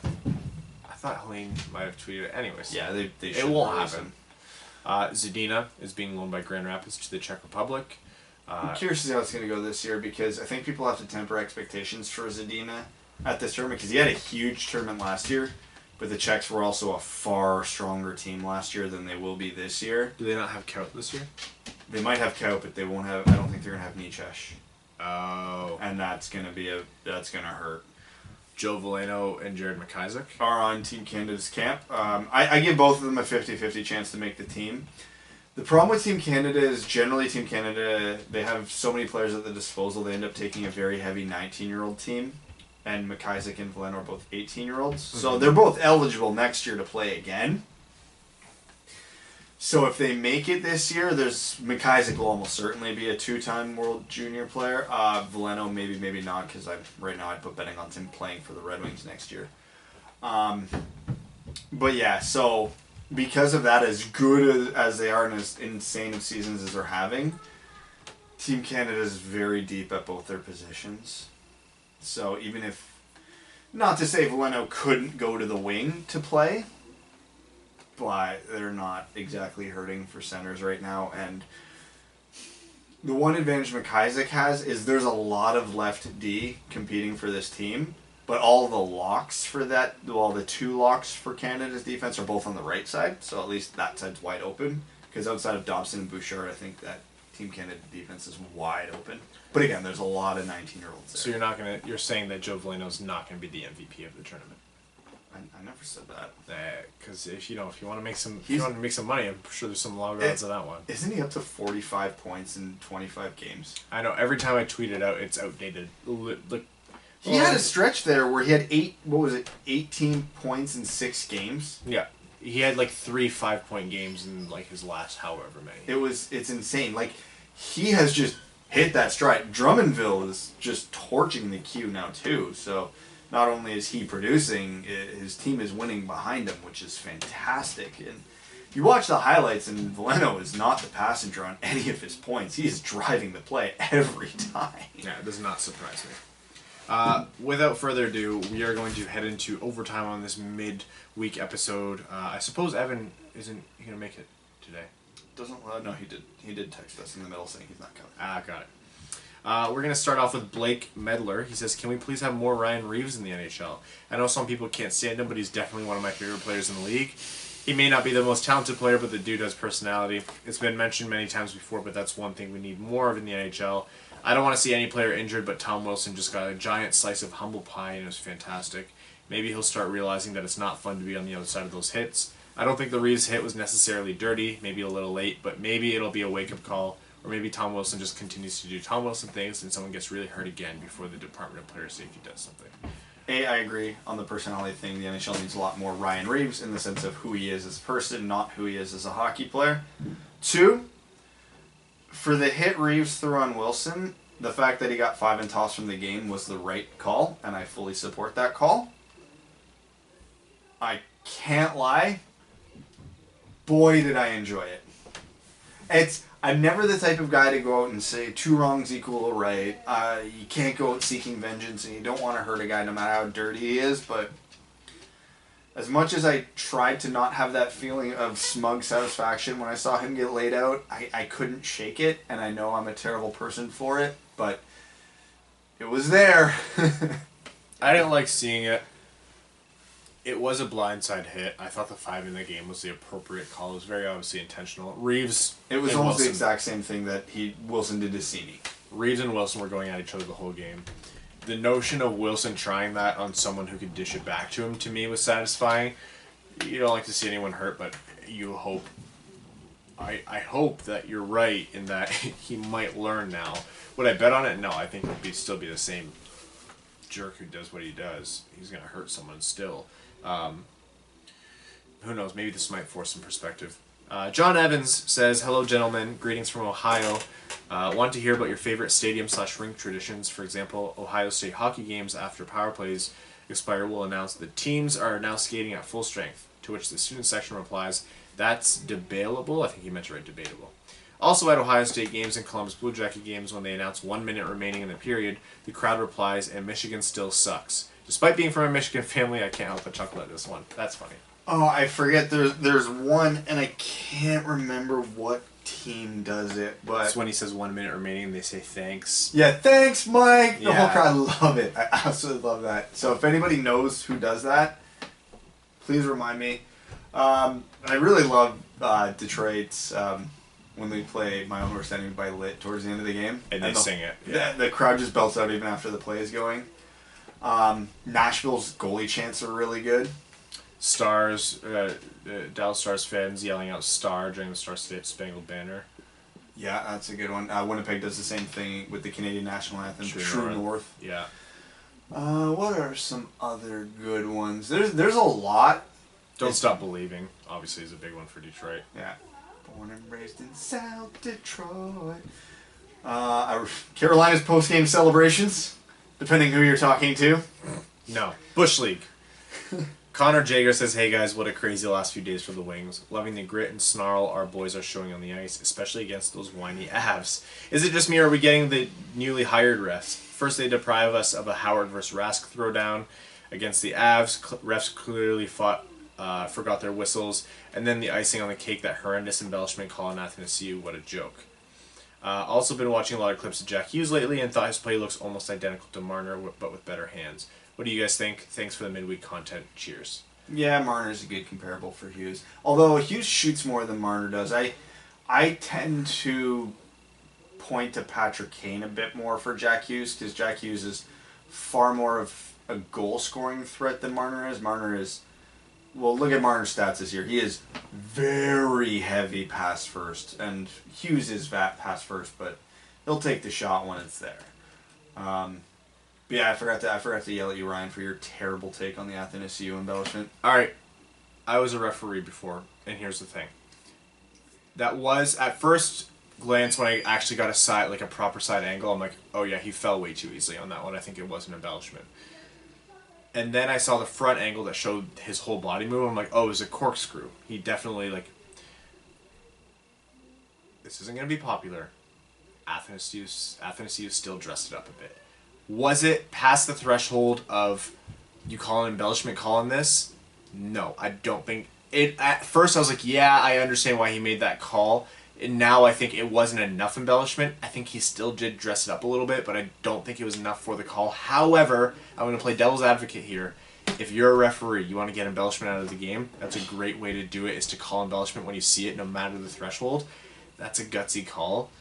Helene might have tweeted it. Anyways, Yeah, they it should won't release happen. him. Zadina is being loaned by Grand Rapids to the Czech Republic. I'm curious to see how it's going to go this year because I think people have to temper expectations for Zadina at this tournament because he had a huge tournament last year, but the Czechs were also a far stronger team last year than they will be this year. Do they not have Kaut this year? They might have Kaup, but they won't have. I don't think they're going to have Nichesh, Oh. and that's going to hurt. Joe Valeno and Jared McIsaac. Are on Team Canada's camp. I give both of them a 50-50 chance to make the team. The problem with Team Canada is generally Team Canada, they have so many players at the disposal, they end up taking a very heavy 19-year-old team. And McIsaac and Valeno are both 18-year-olds. So they're both eligible next year to play again. So if they make it this year, McIsaac will almost certainly be a 2-time World Junior player. Valeno maybe not, because right now I'd put betting on him playing for the Red Wings next year. But yeah, so because of that, as good as they are and as insane of seasons as they're having, Team Canada is very deep at both their positions. So even if, not to say Valeno couldn't go to the wing to play, but they're not exactly hurting for centers right now. And the one advantage McIsaac has is there's a lot of left D competing for this team, but all the locks for that, well, the 2 locks for Canada's defense are both on the right side, so at least that side's wide open. Because outside of Dobson and Bouchard, I think that Team Canada defense is wide open. But again, there's a lot of 19-year-olds there. So you're saying that Joe Valeno's not going to be the MVP of the tournament? I never said that. Because if you want to make some money, I'm sure there's some long odds of that one. Isn't he up to 45 points in 25 games? I know. Every time I tweet it out, it's outdated. He had a stretch there where he had 18 points in 6 games. Yeah, he had like 3 5-point games in like his last however many. It's insane. Like he has just hit that stride. Drummondville is just torching the queue now too. So not only is he producing, his team is winning behind him, which is fantastic. And you watch the highlights, and Valeno is not the passenger on any of his points. He is driving the play every time. Yeah, it does not surprise me. Without further ado, we are going to head into overtime on this mid-week episode. I suppose Evan isn't going to make it today. No, he did text us in the middle saying he's not coming. Got it. We're going to start off with Blake Medler. He says, can we please have more Ryan Reeves in the NHL? I know some people can't stand him, but he's definitely one of my favorite players in the league. He may not be the most talented player, but the dude has personality. It's been mentioned many times before, but that's one thing we need more of in the NHL. I don't want to see any player injured, but Tom Wilson just got a giant slice of humble pie, and it was fantastic. Maybe he'll start realizing that it's not fun to be on the other side of those hits. I don't think the Reeves hit was necessarily dirty, maybe a little late, but maybe it'll be a wake-up call. Or maybe Tom Wilson just continues to do Tom Wilson things and someone gets really hurt again before the Department of Player Safety does something. I agree on the personality thing. The NHL needs a lot more Ryan Reeves in the sense of who he is as a person, not who he is as a hockey player. 2, for the hit Reeves threw on Wilson, the fact that he got 5 and tossed from the game was the right call, and I fully support that call. I can't lie. Boy, did I enjoy it. I'm never the type of guy to go out and say 2 wrongs equal a right. You can't go out seeking vengeance, and you don't want to hurt a guy no matter how dirty he is, but as much as I tried to not have that feeling of smug satisfaction when I saw him get laid out, I couldn't shake it, and I know I'm a terrible person for it, but it was there. I didn't like seeing it. It was a blindside hit. I thought the 5 in the game was the appropriate call. It was very obviously intentional. Reeves. It was and almost Wilson, the exact same thing that Wilson did to Sini. Reeves and Wilson were going at each other the whole game. The notion of Wilson trying that on someone who could dish it back to him, to me, was satisfying. You don't like to see anyone hurt, but you hope. I hope that you're right in that he might learn now. Would I bet on it? No, I think he'll still be the same jerk who does what he does. He's going to hurt someone still. Who knows? Maybe this might force some perspective. John Evans says, "Hello, gentlemen. Greetings from Ohio. Want to hear about your favorite stadium/rink traditions. For example, Ohio State hockey games after power plays expire will announce the teams are now skating at full strength, to which the student section replies, that's debatable." I think he meant to write debatable. Also at Ohio State games and Columbus Blue Jacket games, when they announce 1 minute remaining in the period, the crowd replies, and Michigan still sucks. Despite being from a Michigan family, I can't help but chuckle at this one. That's funny. Oh, I forget. There's one, and I can't remember what team does it, but It's when he says 1 minute remaining, they say thanks. yeah, thanks, Mike. The whole Yeah. crowd love it. I absolutely love that. So if anybody knows who does that, please remind me. I really love Detroit's when they play My Own Worst Enemy by Lit towards the end of the game, And they sing it. Yeah. The crowd just belts out even after the play is going. Nashville's goalie chants are really good. Stars, Dallas Stars fans yelling out "Star" during the Star Spangled Banner. Yeah, that's a good one. Winnipeg does the same thing with the Canadian national anthem, True North. North. Yeah. What are some other good ones? There's a lot. Don't Stop Believing, obviously, is a big one for Detroit. Yeah. Born and raised in South Detroit. Carolina's post-game celebrations, depending who you're talking to. No. Bush League. Connor Jager says, "Hey guys, what a crazy last few days for the Wings. Loving the grit and snarl our boys are showing on the ice, especially against those whiny Avs. Is it just me or are we getting the newly hired refs? First they deprive us of a Howard versus Rask throwdown against the Avs. Refs clearly forgot their whistles. And then the icing on the cake, that horrendous embellishment call on Athanasiou. What a joke. Also been watching a lot of clips of Jack Hughes lately and thought his play looks almost identical to Marner, but with better hands. What do you guys think? Thanks for the midweek content. Cheers." Yeah, Marner's a good comparable for Hughes. Although Hughes shoots more than Marner does. I tend to point to Patrick Kane a bit more for Jack Hughes, because Jack Hughes is far more of a goal-scoring threat than Marner is. Marner is... Well, look at Marner's stats this year. He is very heavy pass first, and Hughes is pass first, but he'll take the shot when it's there. But yeah, I forgot to yell at you, Ryan, for your terrible take on the Athanasiou embellishment. All right, I was a referee before, and here's the thing. That was, at first glance, when I actually got a proper side angle, I'm like, oh yeah, he fell way too easily on that one. I think it was an embellishment. And then I saw the front angle that showed his whole body move. I'm like, oh, it was a corkscrew. He definitely, this isn't going to be popular. Athanasiou still dressed it up a bit. Was it past the threshold of you call an embellishment call on this? No, I don't think it. At first, I was like, yeah, I understand why he made that call. And now I think it wasn't enough embellishment. I think he still did dress it up a little bit, but I don't think it was enough for the call. However, I'm going to play devil's advocate here. If you're a referee, you want to get embellishment out of the game, that's a great way to do it, is to call embellishment when you see it, no matter the threshold. That's a gutsy call.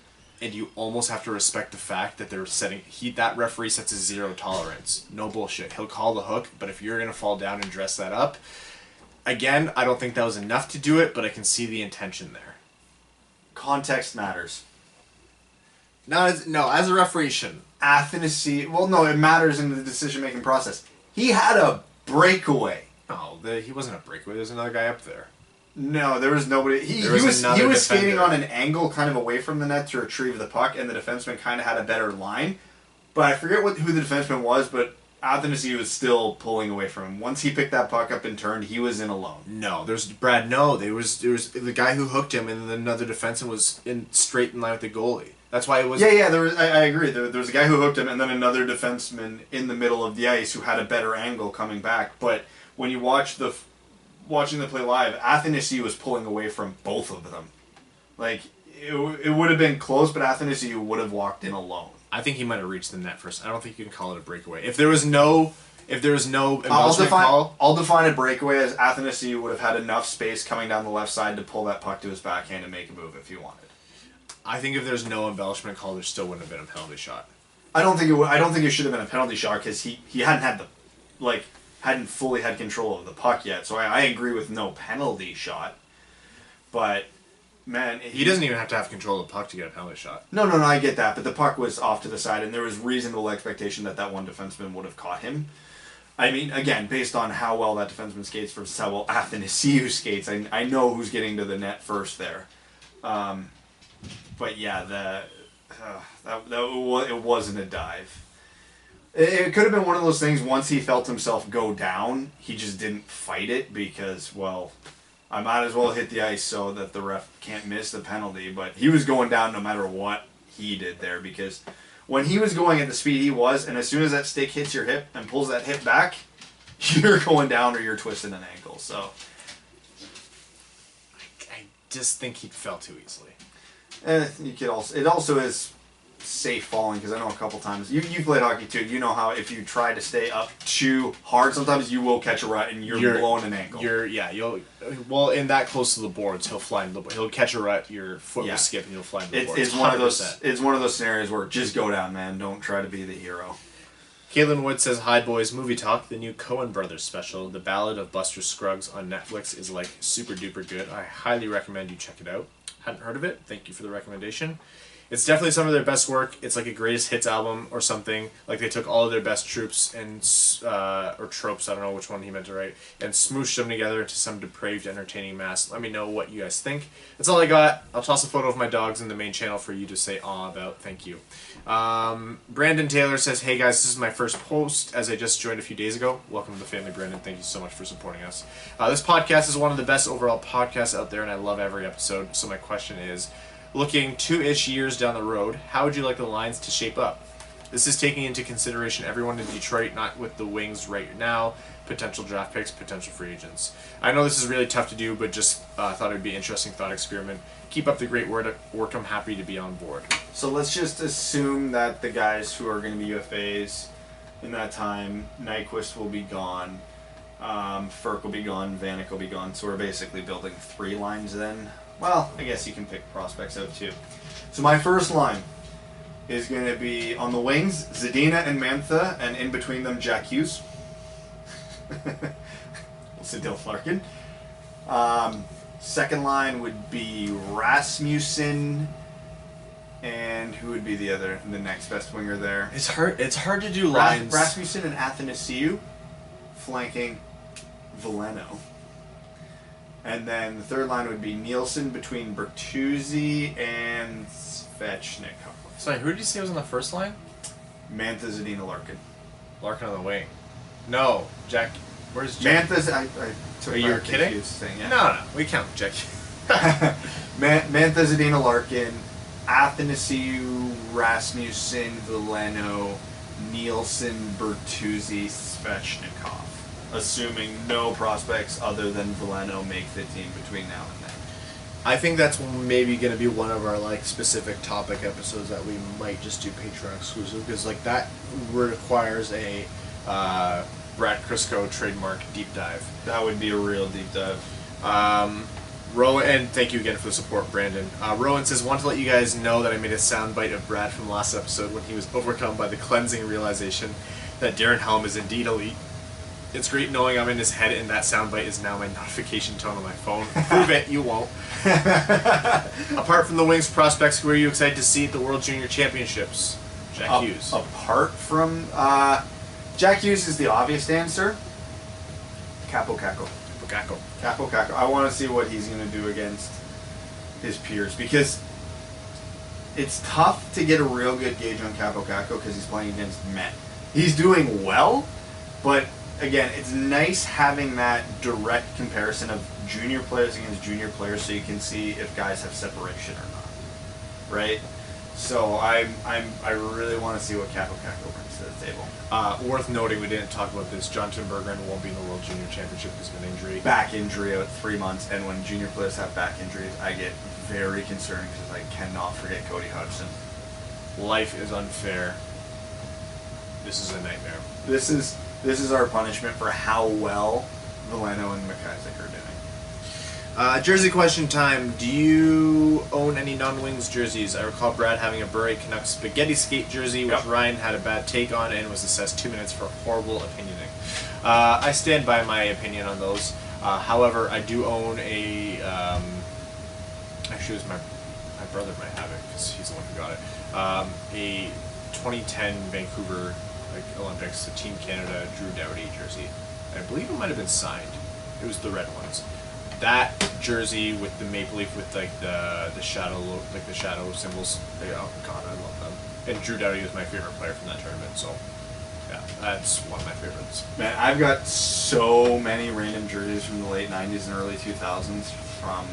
And you almost have to respect the fact that they're that referee sets a zero tolerance. No bullshit. He'll call the hook, but if you're going to fall down and dress that up, again, I don't think that was enough to do it, but I can see the intention there. Context matters. No, as a referee, it shouldn't. Athanasiou, well, no, it matters in the decision-making process. He had a breakaway. No, he wasn't a breakaway. There's another guy up there. No, there was nobody. He was skating on an angle kind of away from the net to retrieve the puck, and the defenseman kind of had a better line. But I forget who the defenseman was, but Athanasiou was still pulling away from him. Once he picked that puck up and turned, he was in alone. No, there was the guy who hooked him, and then another defenseman was straight in line with the goalie. That's why it was... Yeah, I agree. There was a guy who hooked him, and then another defenseman in the middle of the ice who had a better angle coming back. But when you watch the watching the play live, Athanasiou was pulling away from both of them. Like, it would have been close, but Athanasiou would have walked in alone. I think he might have reached the net first. I don't think you can call it a breakaway. If there was no I'll define a breakaway as Athanasiou would have had enough space coming down the left side to pull that puck to his backhand and make a move if he wanted. I think if there's no embellishment call, there still wouldn't have been a penalty shot. I don't think it should have been a penalty shot because he hadn't fully had control of the puck yet. So I agree with no penalty shot. But man, he doesn't even have to have control of the puck to get a penalty shot. No, I get that, but the puck was off to the side, and there was reasonable expectation that one defenseman would have caught him. I mean, again, based on how well that defenseman skates versus how well Athanasiou skates, I know who's getting to the net first there. But yeah, it wasn't a dive. It could have been one of those things. Once he felt himself go down, he just didn't fight it because, well, I might as well hit the ice so that the ref can't miss the penalty. But he was going down no matter what he did there, because when he was going at the speed he was, and as soon as that stick hits your hip and pulls that hip back, you're going down or you're twisting an ankle. So I just think he fell too easily. It also is safe falling, because I know a couple times you played hockey too. You know how if you try to stay up too hard, sometimes you will catch a rut and you're blowing an ankle. In that close to the boards, he'll catch a rut, your foot will skip and you'll fly into the boards. It's one of those scenarios where just go down, man. Don't try to be the hero. Caitlin Wood says, "Hi boys, movie talk. The new Coen Brothers special, The Ballad of Buster Scruggs on Netflix, is like super duper good. I highly recommend you check it out. Hadn't heard of it. Thank you for the recommendation. It's definitely some of their best work. It's like a greatest hits album or something. Like they took all of their best troops and or tropes, I don't know which one he meant to write, and smooshed them together into some depraved, entertaining mass. Let me know what you guys think." That's all I got. I'll toss a photo of my dogs in the main channel for you to say aw about. Thank you. Brandon Taylor says, "Hey guys, this is my first post as I just joined a few days ago. Welcome to the family, Brandon. Thank you so much for supporting us. This podcast is one of the best overall podcasts out there, and I love every episode. So my question is, looking 2-ish years down the road, how would you like the lines to shape up? This is taking into consideration everyone in Detroit, not with the Wings right now, potential draft picks, potential free agents. I know this is really tough to do, but just thought it would be an interesting thought experiment. Keep up the great work. I'm happy to be on board." So let's just assume that the guys who are going to be UFAs in that time, Nyquist will be gone, Furk will be gone, Vanek will be gone. So we're basically building 3 lines then. Well, I guess you can pick prospects out too. So my first line is going to be on the wings, Zadina and Mantha, and in between them, Jack Hughes. We'll say Dylan Larkin. Second line would be Rasmussen, and who would be the next best winger there? It's hard to do lines. Rasmussen and Athanasiou flanking Veleno. And then the third line would be Nielsen between Bertuzzi and Svechnikov. Sorry, who did you say was on the first line? Mantha, Zadina, Larkin. Larkin on the wing. No, Jack. Where's Jack? Mantha's. I took. Are you kidding? Thing, yeah. No, we count Jack. Mantha, Zadina, Larkin, Athanasiou, Rasmussen, Veleno, Nielsen, Bertuzzi, Svechnikov. Assuming no prospects other than Veleno make the team between now and then. I think that's maybe going to be one of our specific topic episodes that we might just do Patreon exclusive, because that requires a Brad Crisco trademark deep dive. That would be a real deep dive. Rowan, and thank you again for the support, Brandon. Rowan says, "Want to let you guys know that I made a soundbite of Brad from last episode when he was overcome by the cleansing realization that Darren Helm is indeed elite. It's great knowing I'm in his head, and that soundbite is now my notification tone on my phone. Prove it, you won't. Apart from the Wings prospects, who are you excited to see at the World Junior Championships?" Jack Hughes. Apart from Jack Hughes is the obvious answer. Capo Caco. I want to see what he's going to do against his peers, because it's tough to get a real good gauge on Capo Caco because he's playing against men. He's doing well, but again, it's nice having that direct comparison of junior players against junior players so you can see if guys have separation or not, right? So I really want to see what Kako Kako brings to the table. Worth noting, we didn't talk about this. Jonathan Berggren won't be in the World Junior Championship because of an injury. Back injury out 3 months, and when junior players have back injuries, I get very concerned because I cannot forget Cody Hodgson. Life is unfair. This is a nightmare. This is our punishment for how well Veleno and McIsaac are doing. Jersey question time. Do you own any non-Wings jerseys? I recall Brad having a Bure Canucks spaghetti skate jersey, which Yep. Ryan had a bad take on and was assessed 2 minutes for horrible opinioning. I stand by my opinion on those. However, I do own a... actually, it was my brother might have it because he's the one who got it. A 2010 Vancouver Olympics, the Team Canada Drew Doughty jersey. I believe it might have been signed. It was the red ones. That jersey with the maple leaf with the shadow the shadow symbols. Oh God, I love them. And Drew Doughty was my favorite player from that tournament. So yeah, that's one of my favorites. Man, I've got so many random jerseys from the late 90s and early 2000s from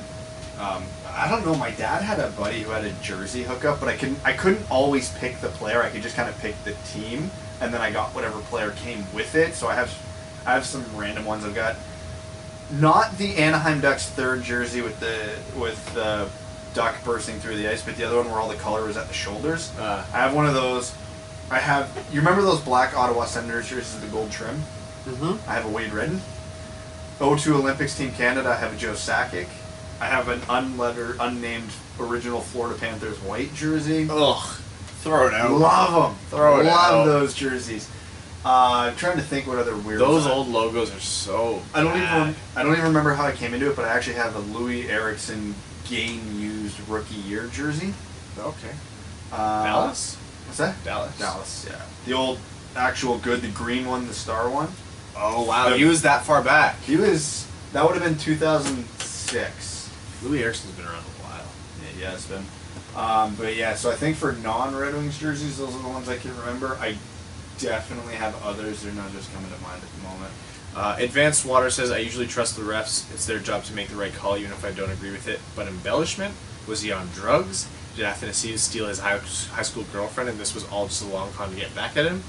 I don't know, my dad had a buddy who had a jersey hookup, but I couldn't always pick the player. I could just kind of pick the team, and then I got whatever player came with it. So I have some random ones. I've got not the Anaheim Ducks third jersey with the duck bursting through the ice, but the other one where all the color was at the shoulders. I have one of those. You remember those black Ottawa Senators jerseys with the gold trim? Mm-hmm. I have a Wade Redden. 02 Olympics Team Canada, I have a Joe Sakic. I have an unnamed original Florida Panthers white jersey. Ugh, throw it out. Love them. Throw it out. Love those jerseys. I'm trying to think what other weird. Those old logos are so. I don't bad. even remember how I came into it, but I actually have a Louis Eriksson game used rookie year jersey. Okay. Dallas. What's that? Dallas. Dallas. Yeah. The old actual good, the green one, the star one. Oh wow, he was that far back. That would have been 2006. Louis Ericsson's been around a while. Yeah, it's been. But yeah, so I think for non-Red Wings jerseys, those are the ones I can remember. I definitely have others. They're not just coming to mind at the moment. Advanced Water says, I usually trust the refs. It's their job to make the right call, even if I don't agree with it. But embellishment? Was he on drugs? Did Athanasius steal his high school girlfriend and this was all just a long con to get back at him?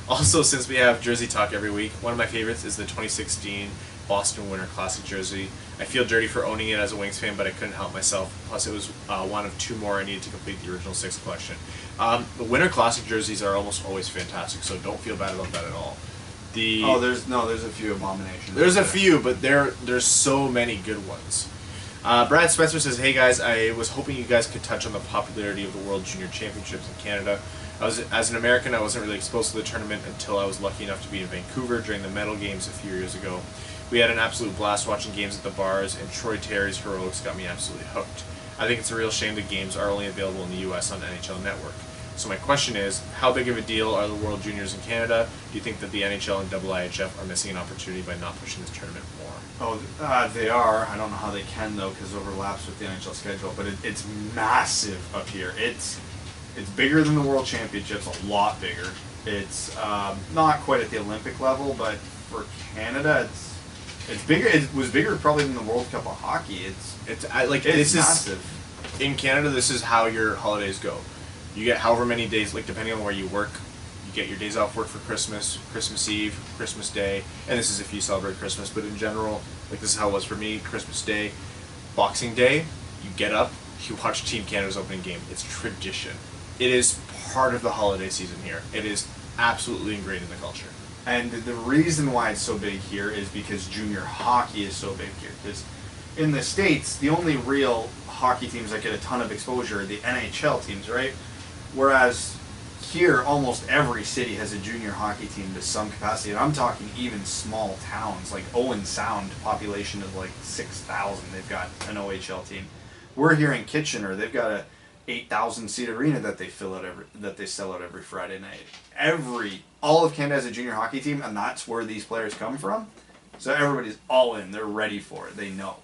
Also, since we have Jersey Talk every week, one of my favorites is the 2016 Boston Winter Classic jersey. I feel dirty for owning it as a Wings fan, but I couldn't help myself. Plus, it was one of two more I needed to complete the original 6 collection. The Winter Classic jerseys are almost always fantastic, so don't feel bad about that at all. There's a few abominations. There's a few, but there's so many good ones. Brad Spencer says, hey guys, I was hoping you guys could touch on the popularity of the World Junior Championships in Canada. As an American, I wasn't really exposed to the tournament until I was lucky enough to be in Vancouver during the medal games a few years ago. We had an absolute blast watching games at the bars, and Troy Terry's heroics got me absolutely hooked. I think it's a real shame the games are only available in the US on NHL Network. So my question is, how big of a deal are the World Juniors in Canada? Do you think that the NHL and IIHF are missing an opportunity by not pushing this tournament more? They are. I don't know how they can, though, because it overlaps with the NHL schedule, but it's massive up here. It's bigger than the World Championships, a lot bigger. It's not quite at the Olympic level, but for Canada, it's bigger. It was bigger probably than the World Cup of hockey. It's massive. In Canada, this is how your holidays go. You get however many days, like depending on where you work, you get your days off work for Christmas, Christmas Eve, Christmas Day, and this is if you celebrate Christmas, but in general, like this is how it was for me, Christmas Day, Boxing Day, you get up, you watch Team Canada's opening game. It's tradition. It is part of the holiday season here. It is absolutely ingrained in the culture. And the reason why it's so big here is because junior hockey is so big here. Because in the States, the only real hockey teams that get a ton of exposure are the NHL teams, right? Whereas here, almost every city has a junior hockey team to some capacity. And I'm talking even small towns, like Owen Sound, population of like 6,000. They've got an OHL team. We're here in Kitchener. They've got a 8,000 seat arena that they sell out every Friday night. All of Canada has a junior hockey team, and that's where these players come from. So everybody's all in. They're ready for it. They know.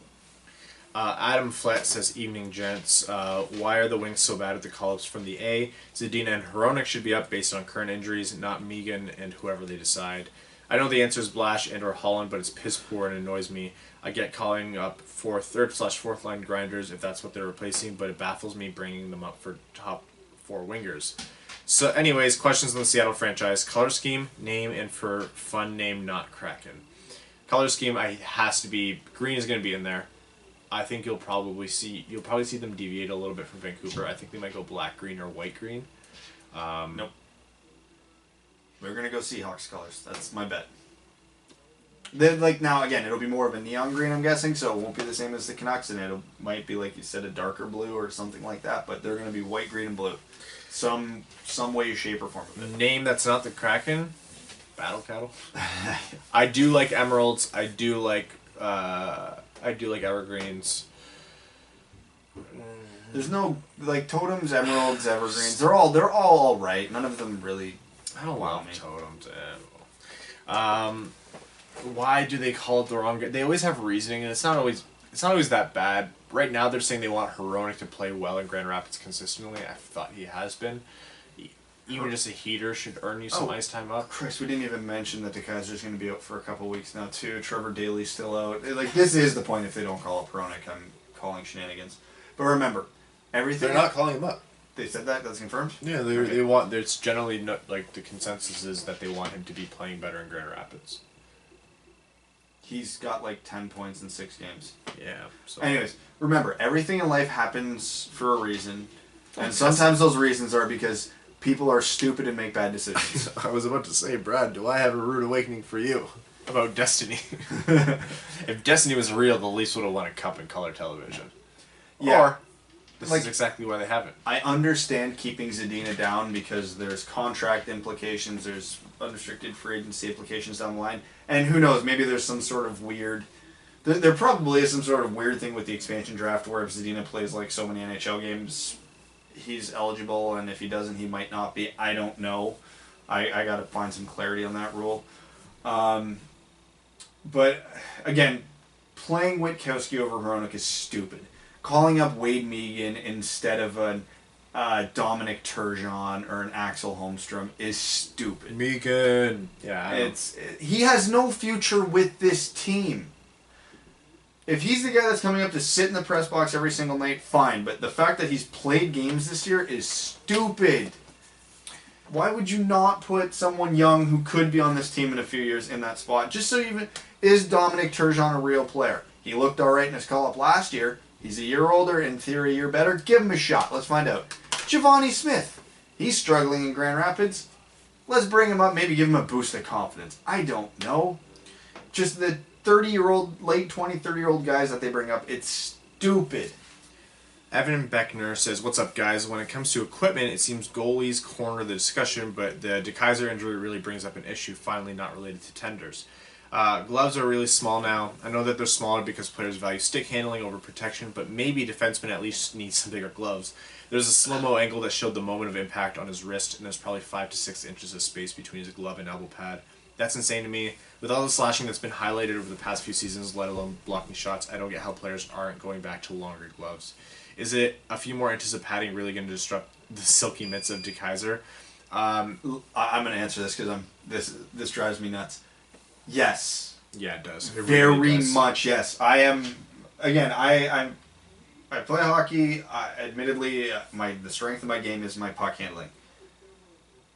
Adam Flett says, evening gents, why are the Wings so bad at the call-ups from the A? Zadina and Hronek should be up based on current injuries, not Megan and whoever they decide. I know the answer is Blash and or Holland, but it's piss poor and annoys me. I get calling up for third/fourth line grinders if that's what they're replacing, but it baffles me bringing them up for top 4 wingers. So, anyways, questions on the Seattle franchise: color scheme, name, and for fun name, not Kraken. Color scheme, has to be green is going to be in there. I think you'll probably see them deviate a little bit from Vancouver. I think they might go black green or white green. Nope. We're gonna go Seahawks colors. That's my bet. Then, like, now again, it'll be more of a neon green, I'm guessing, so it won't be the same as the Canucks, and it might be, like you said, a darker blue or something like that. But they're gonna be white, green, and blue, some way, shape, or form of it. Name that's not the Kraken. Battle Cattle. I do like emeralds. I do like evergreens. There's no like totems, emeralds, evergreens. They're all right. None of them really. I don't love totems. Why do they call it the wrong? They always have reasoning, and it's not always that bad. Right now, they're saying they want Hronek to play well in Grand Rapids consistently. I thought he has been. Even just a heater should earn you some ice time up. Chris, we didn't even mention that DeKeyser's going to be out for a couple weeks now too. Trevor Daley's still out. Like, this is the point. If they don't call up Hronek, I'm calling shenanigans. But remember, everything. They're not calling him up. They said that. That's confirmed. Yeah, they want. There's generally like the consensus is that they want him to be playing better in Grand Rapids. He's got like 10 points in 6 games. Yeah. So. Anyways, remember, everything in life happens for a reason, and sometimes those reasons are because people are stupid and make bad decisions. I was about to say, Brad, do I have a rude awakening for you about Destiny? If Destiny was real, the Leafs would have won a cup in color television. Yeah. Or, this is exactly why they haven't. I understand keeping Zadina down because there's contract implications, there's unrestricted free agency implications down the line, and who knows, maybe there's some sort of weird... There probably is some sort of weird thing with the expansion draft where if Zadina plays like so many NHL games, he's eligible, and if he doesn't, he might not be. I don't know. I got to find some clarity on that rule. But, again, playing Witkowski over Hronek is stupid. Calling up Wade Megan instead of a Dominic Turgeon or an Axel Holmstrom is stupid. Megan! Yeah, he has no future with this team. If he's the guy that's coming up to sit in the press box every single night, fine. But the fact that he's played games this year is stupid. Why would you not put someone young who could be on this team in a few years in that spot? Just so even is Dominic Turgeon a real player? He looked all right in his call-up last year. He's a year older, in theory a year better. Give him a shot. Let's find out. Giovanni Smith. He's struggling in Grand Rapids. Let's bring him up, maybe give him a boost of confidence. I don't know. Just the 30-year-old, late 20, 30-year-old guys that they bring up, it's stupid. Evan Beckner says, "What's up, guys? When it comes to equipment, it seems goalies corner the discussion, but the DeKeyser injury really brings up an issue finally not related to tenders. Gloves are really small now. I know that they're smaller because players value stick handling over protection, but maybe defensemen at least need some bigger gloves. There's a slow-mo angle that showed the moment of impact on his wrist, and there's probably 5 to 6 inches of space between his glove and elbow pad. That's insane to me. With all the slashing that's been highlighted over the past few seasons, let alone blocking shots, I don't get how players aren't going back to longer gloves. Is it a few more inches of padding really going to disrupt the silky mitts of DeKeyser?" I'm going to answer this because this drives me nuts. Yes. Yeah, it does. It Very really does. much, yes. I am. Again, I play hockey. Admittedly, the strength of my game is my puck handling.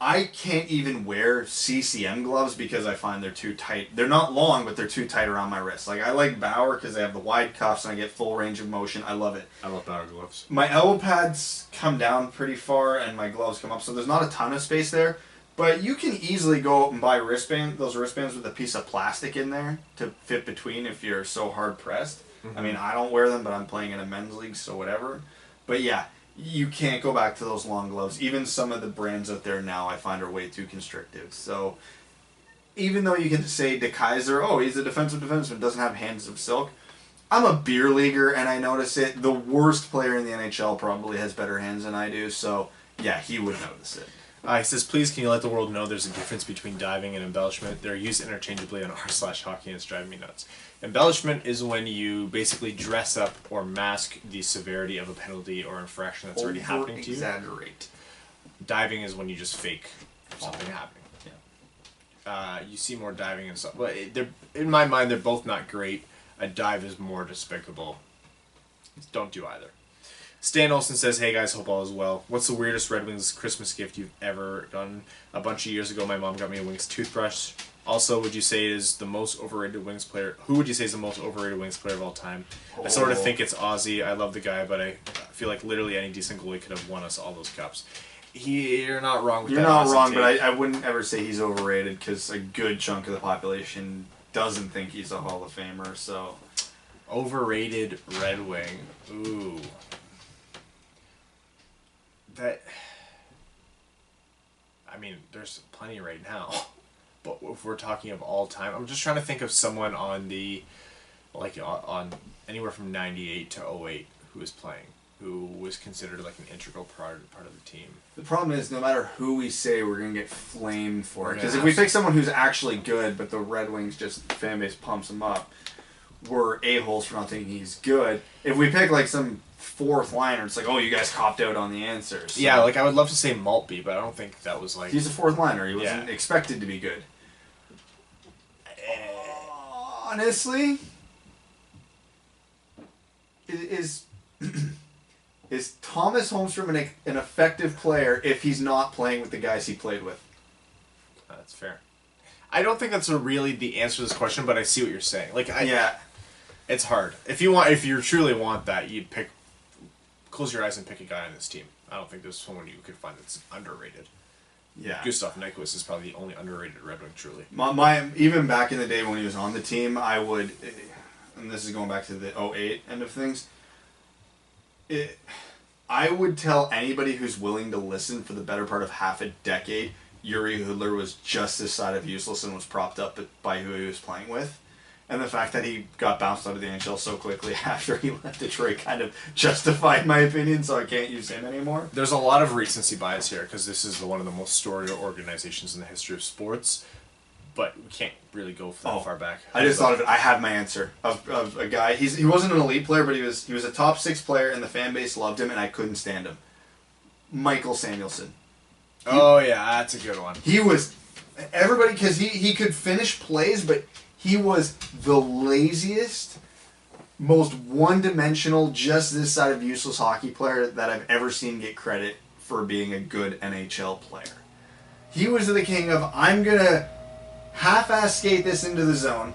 I can't even wear CCM gloves because I find they're too tight. They're not long, but they're too tight around my wrist. Like, I like Bauer because they have the wide cuffs and I get full range of motion. I love it. I love Bauer gloves. My elbow pads come down pretty far and my gloves come up, so there's not a ton of space there. But you can easily go out and buy those wristbands with a piece of plastic in there to fit between if you're so hard pressed. Mm-hmm. I mean, I don't wear them, but I'm playing in a men's league, so whatever. But yeah, you can't go back to those long gloves. Even some of the brands out there now I find are way too constrictive. So even though you can say DeKeyser, oh, he's a defensive defenseman, doesn't have hands of silk. I'm a beer leaguer and I notice it. The worst player in the NHL probably has better hands than I do. So yeah, he would notice it. He says, "Please, can you let the world know there's a difference between diving and embellishment? They're used interchangeably on r/hockey and it's driving me nuts. Embellishment is when you basically dress up or mask the severity of a penalty or infraction that's already happening to you. Exaggerate. Diving is when you just fake something happening. Yeah. You see more diving and stuff. But in my mind, they're both not great. A dive is more despicable. Don't do either. Stan Olsen says, "Hey guys, hope all is well. What's the weirdest Red Wings Christmas gift you've ever gotten? A bunch of years ago, my mom got me a Wings toothbrush. Also, would you say is the most overrated Wings player? Who would you say is the most overrated Wings player of all time? I sort of think it's Ozzy. I love the guy, but I feel like literally any decent goalie could have won us all those cups. You're not wrong with that. You're not Ozzy wrong, take. but I wouldn't ever say he's overrated because a good chunk of the population doesn't think he's a Hall of Famer. So Overrated Red Wing. Ooh. That. I mean, there's plenty right now. But if we're talking of all time, I'm just trying to think of someone on the, like, on anywhere from 98 to 08 who was playing, who was considered like an integral part of the team. the problem is, no matter who we say, we're gonna get flamed for it. Because Yeah. if we pick someone who's actually good, but the Red Wings just fan base pumps him up, we're a-holes for not thinking he's good. If we pick like some fourth liner, it's like, oh, you guys copped out on the answers. So Yeah, like I would love to say Maltby, but I don't think that was like. he's a fourth liner. He wasn't Yeah. expected to be good. Honestly, is Thomas Holmstrom an effective player if he's not playing with the guys he played with? That's fair. I don't think that's really the answer to this question, but I see what you're saying. Like, Yeah. it's hard. If you truly want that, you'd close your eyes and pick a guy on this team. I don't think there's someone you could find that's underrated. Yeah. Gustav Nyquist is probably the only underrated Red Wing, truly. My even back in the day when he was on the team, I would, and this is going back to the 08 end of things, I would tell anybody who's willing to listen for the better part of half a decade, Yuri Hudler was just this side of useless and was propped up by who he was playing with. And the fact that he got bounced out of the NHL so quickly after he left Detroit kind of justified my opinion, so I can't use him anymore. There's a lot of recency bias here because this is one of the most storied organizations in the history of sports, but we can't really go for that far back. I just thought of it. I have my answer of a guy. He wasn't an elite player, but he was a top 6 player, and the fan base loved him, and I couldn't stand him. Michael Samuelson. Oh yeah, that's a good one. He was everybody because he could finish plays, but he was the laziest, most one-dimensional, just this side of useless hockey player that I've ever seen get credit for being a good NHL player. He was the king of, I'm going to half-ass skate this into the zone,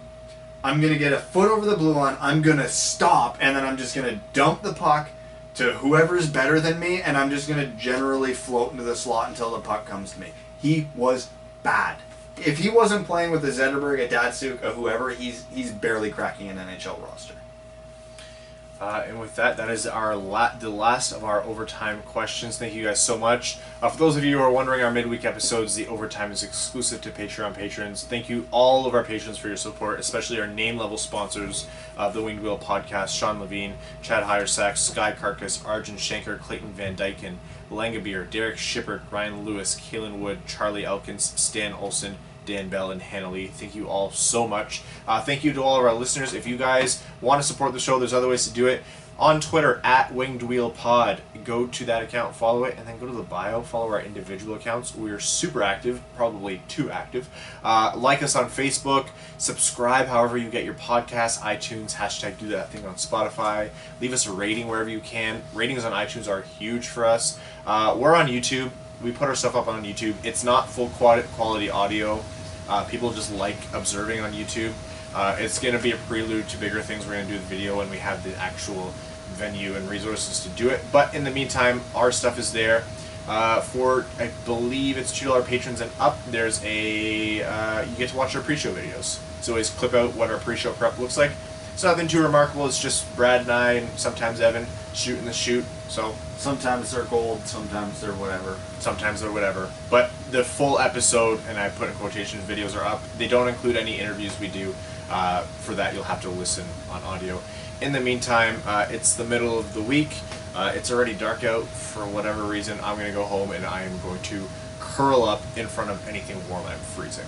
I'm going to get a foot over the blue line, I'm going to stop, and then I'm just going to dump the puck to whoever's better than me, and I'm just going to generally float into the slot until the puck comes to me. He was bad. If he wasn't playing with a Zetterberg, a Datsuk, a whoever, he's barely cracking an NHL roster. And with that, that is the last of our overtime questions. Thank you guys so much. For those of you who are wondering, our midweek episodes, the overtime is exclusive to Patreon patrons. Thank you all of our patrons for your support, especially our name-level sponsors of the Winged Wheel podcast, Sean Levine, Chad Heyersack, Sky Carcass, Arjun Shanker, Clayton Van Dyken, Langabeer, Derek Shippert, Ryan Lewis, Kalen Wood, Charlie Elkins, Stan Olsen, Dan Bell, and Hannah Lee. Thank you all so much. Thank you to all of our listeners. If you guys want to support the show, there's other ways to do it. On Twitter, at Winged Wheel Pod. Go to that account, follow it, and then go to the bio, follow our individual accounts. We're super active, probably too active. Like us on Facebook, subscribe however you get your podcasts, iTunes, hashtag do that thing on Spotify. Leave us a rating wherever you can. Ratings on iTunes are huge for us. We're on YouTube. We put our stuff up on YouTube. It's not full quality audio. People just like observing on YouTube. It's going to be a prelude to bigger things. We're going to do the video when we have the actual venue and resources to do it. But in the meantime, our stuff is there. For, I believe it's $2 patrons and up, there's you get to watch our pre-show videos. So always clip out what our pre-show prep looks like. It's nothing too remarkable. It's just Brad and I, and sometimes Evan, shooting the shoot. So Sometimes they're gold, sometimes they're whatever. sometimes or whatever. But the full episode, and I put in quotations, videos are up. They don't include any interviews we do. For that, you'll have to listen on audio. In the meantime, it's the middle of the week. It's already dark out for whatever reason. I'm going to go home and I am going to curl up in front of anything warm. I'm freezing.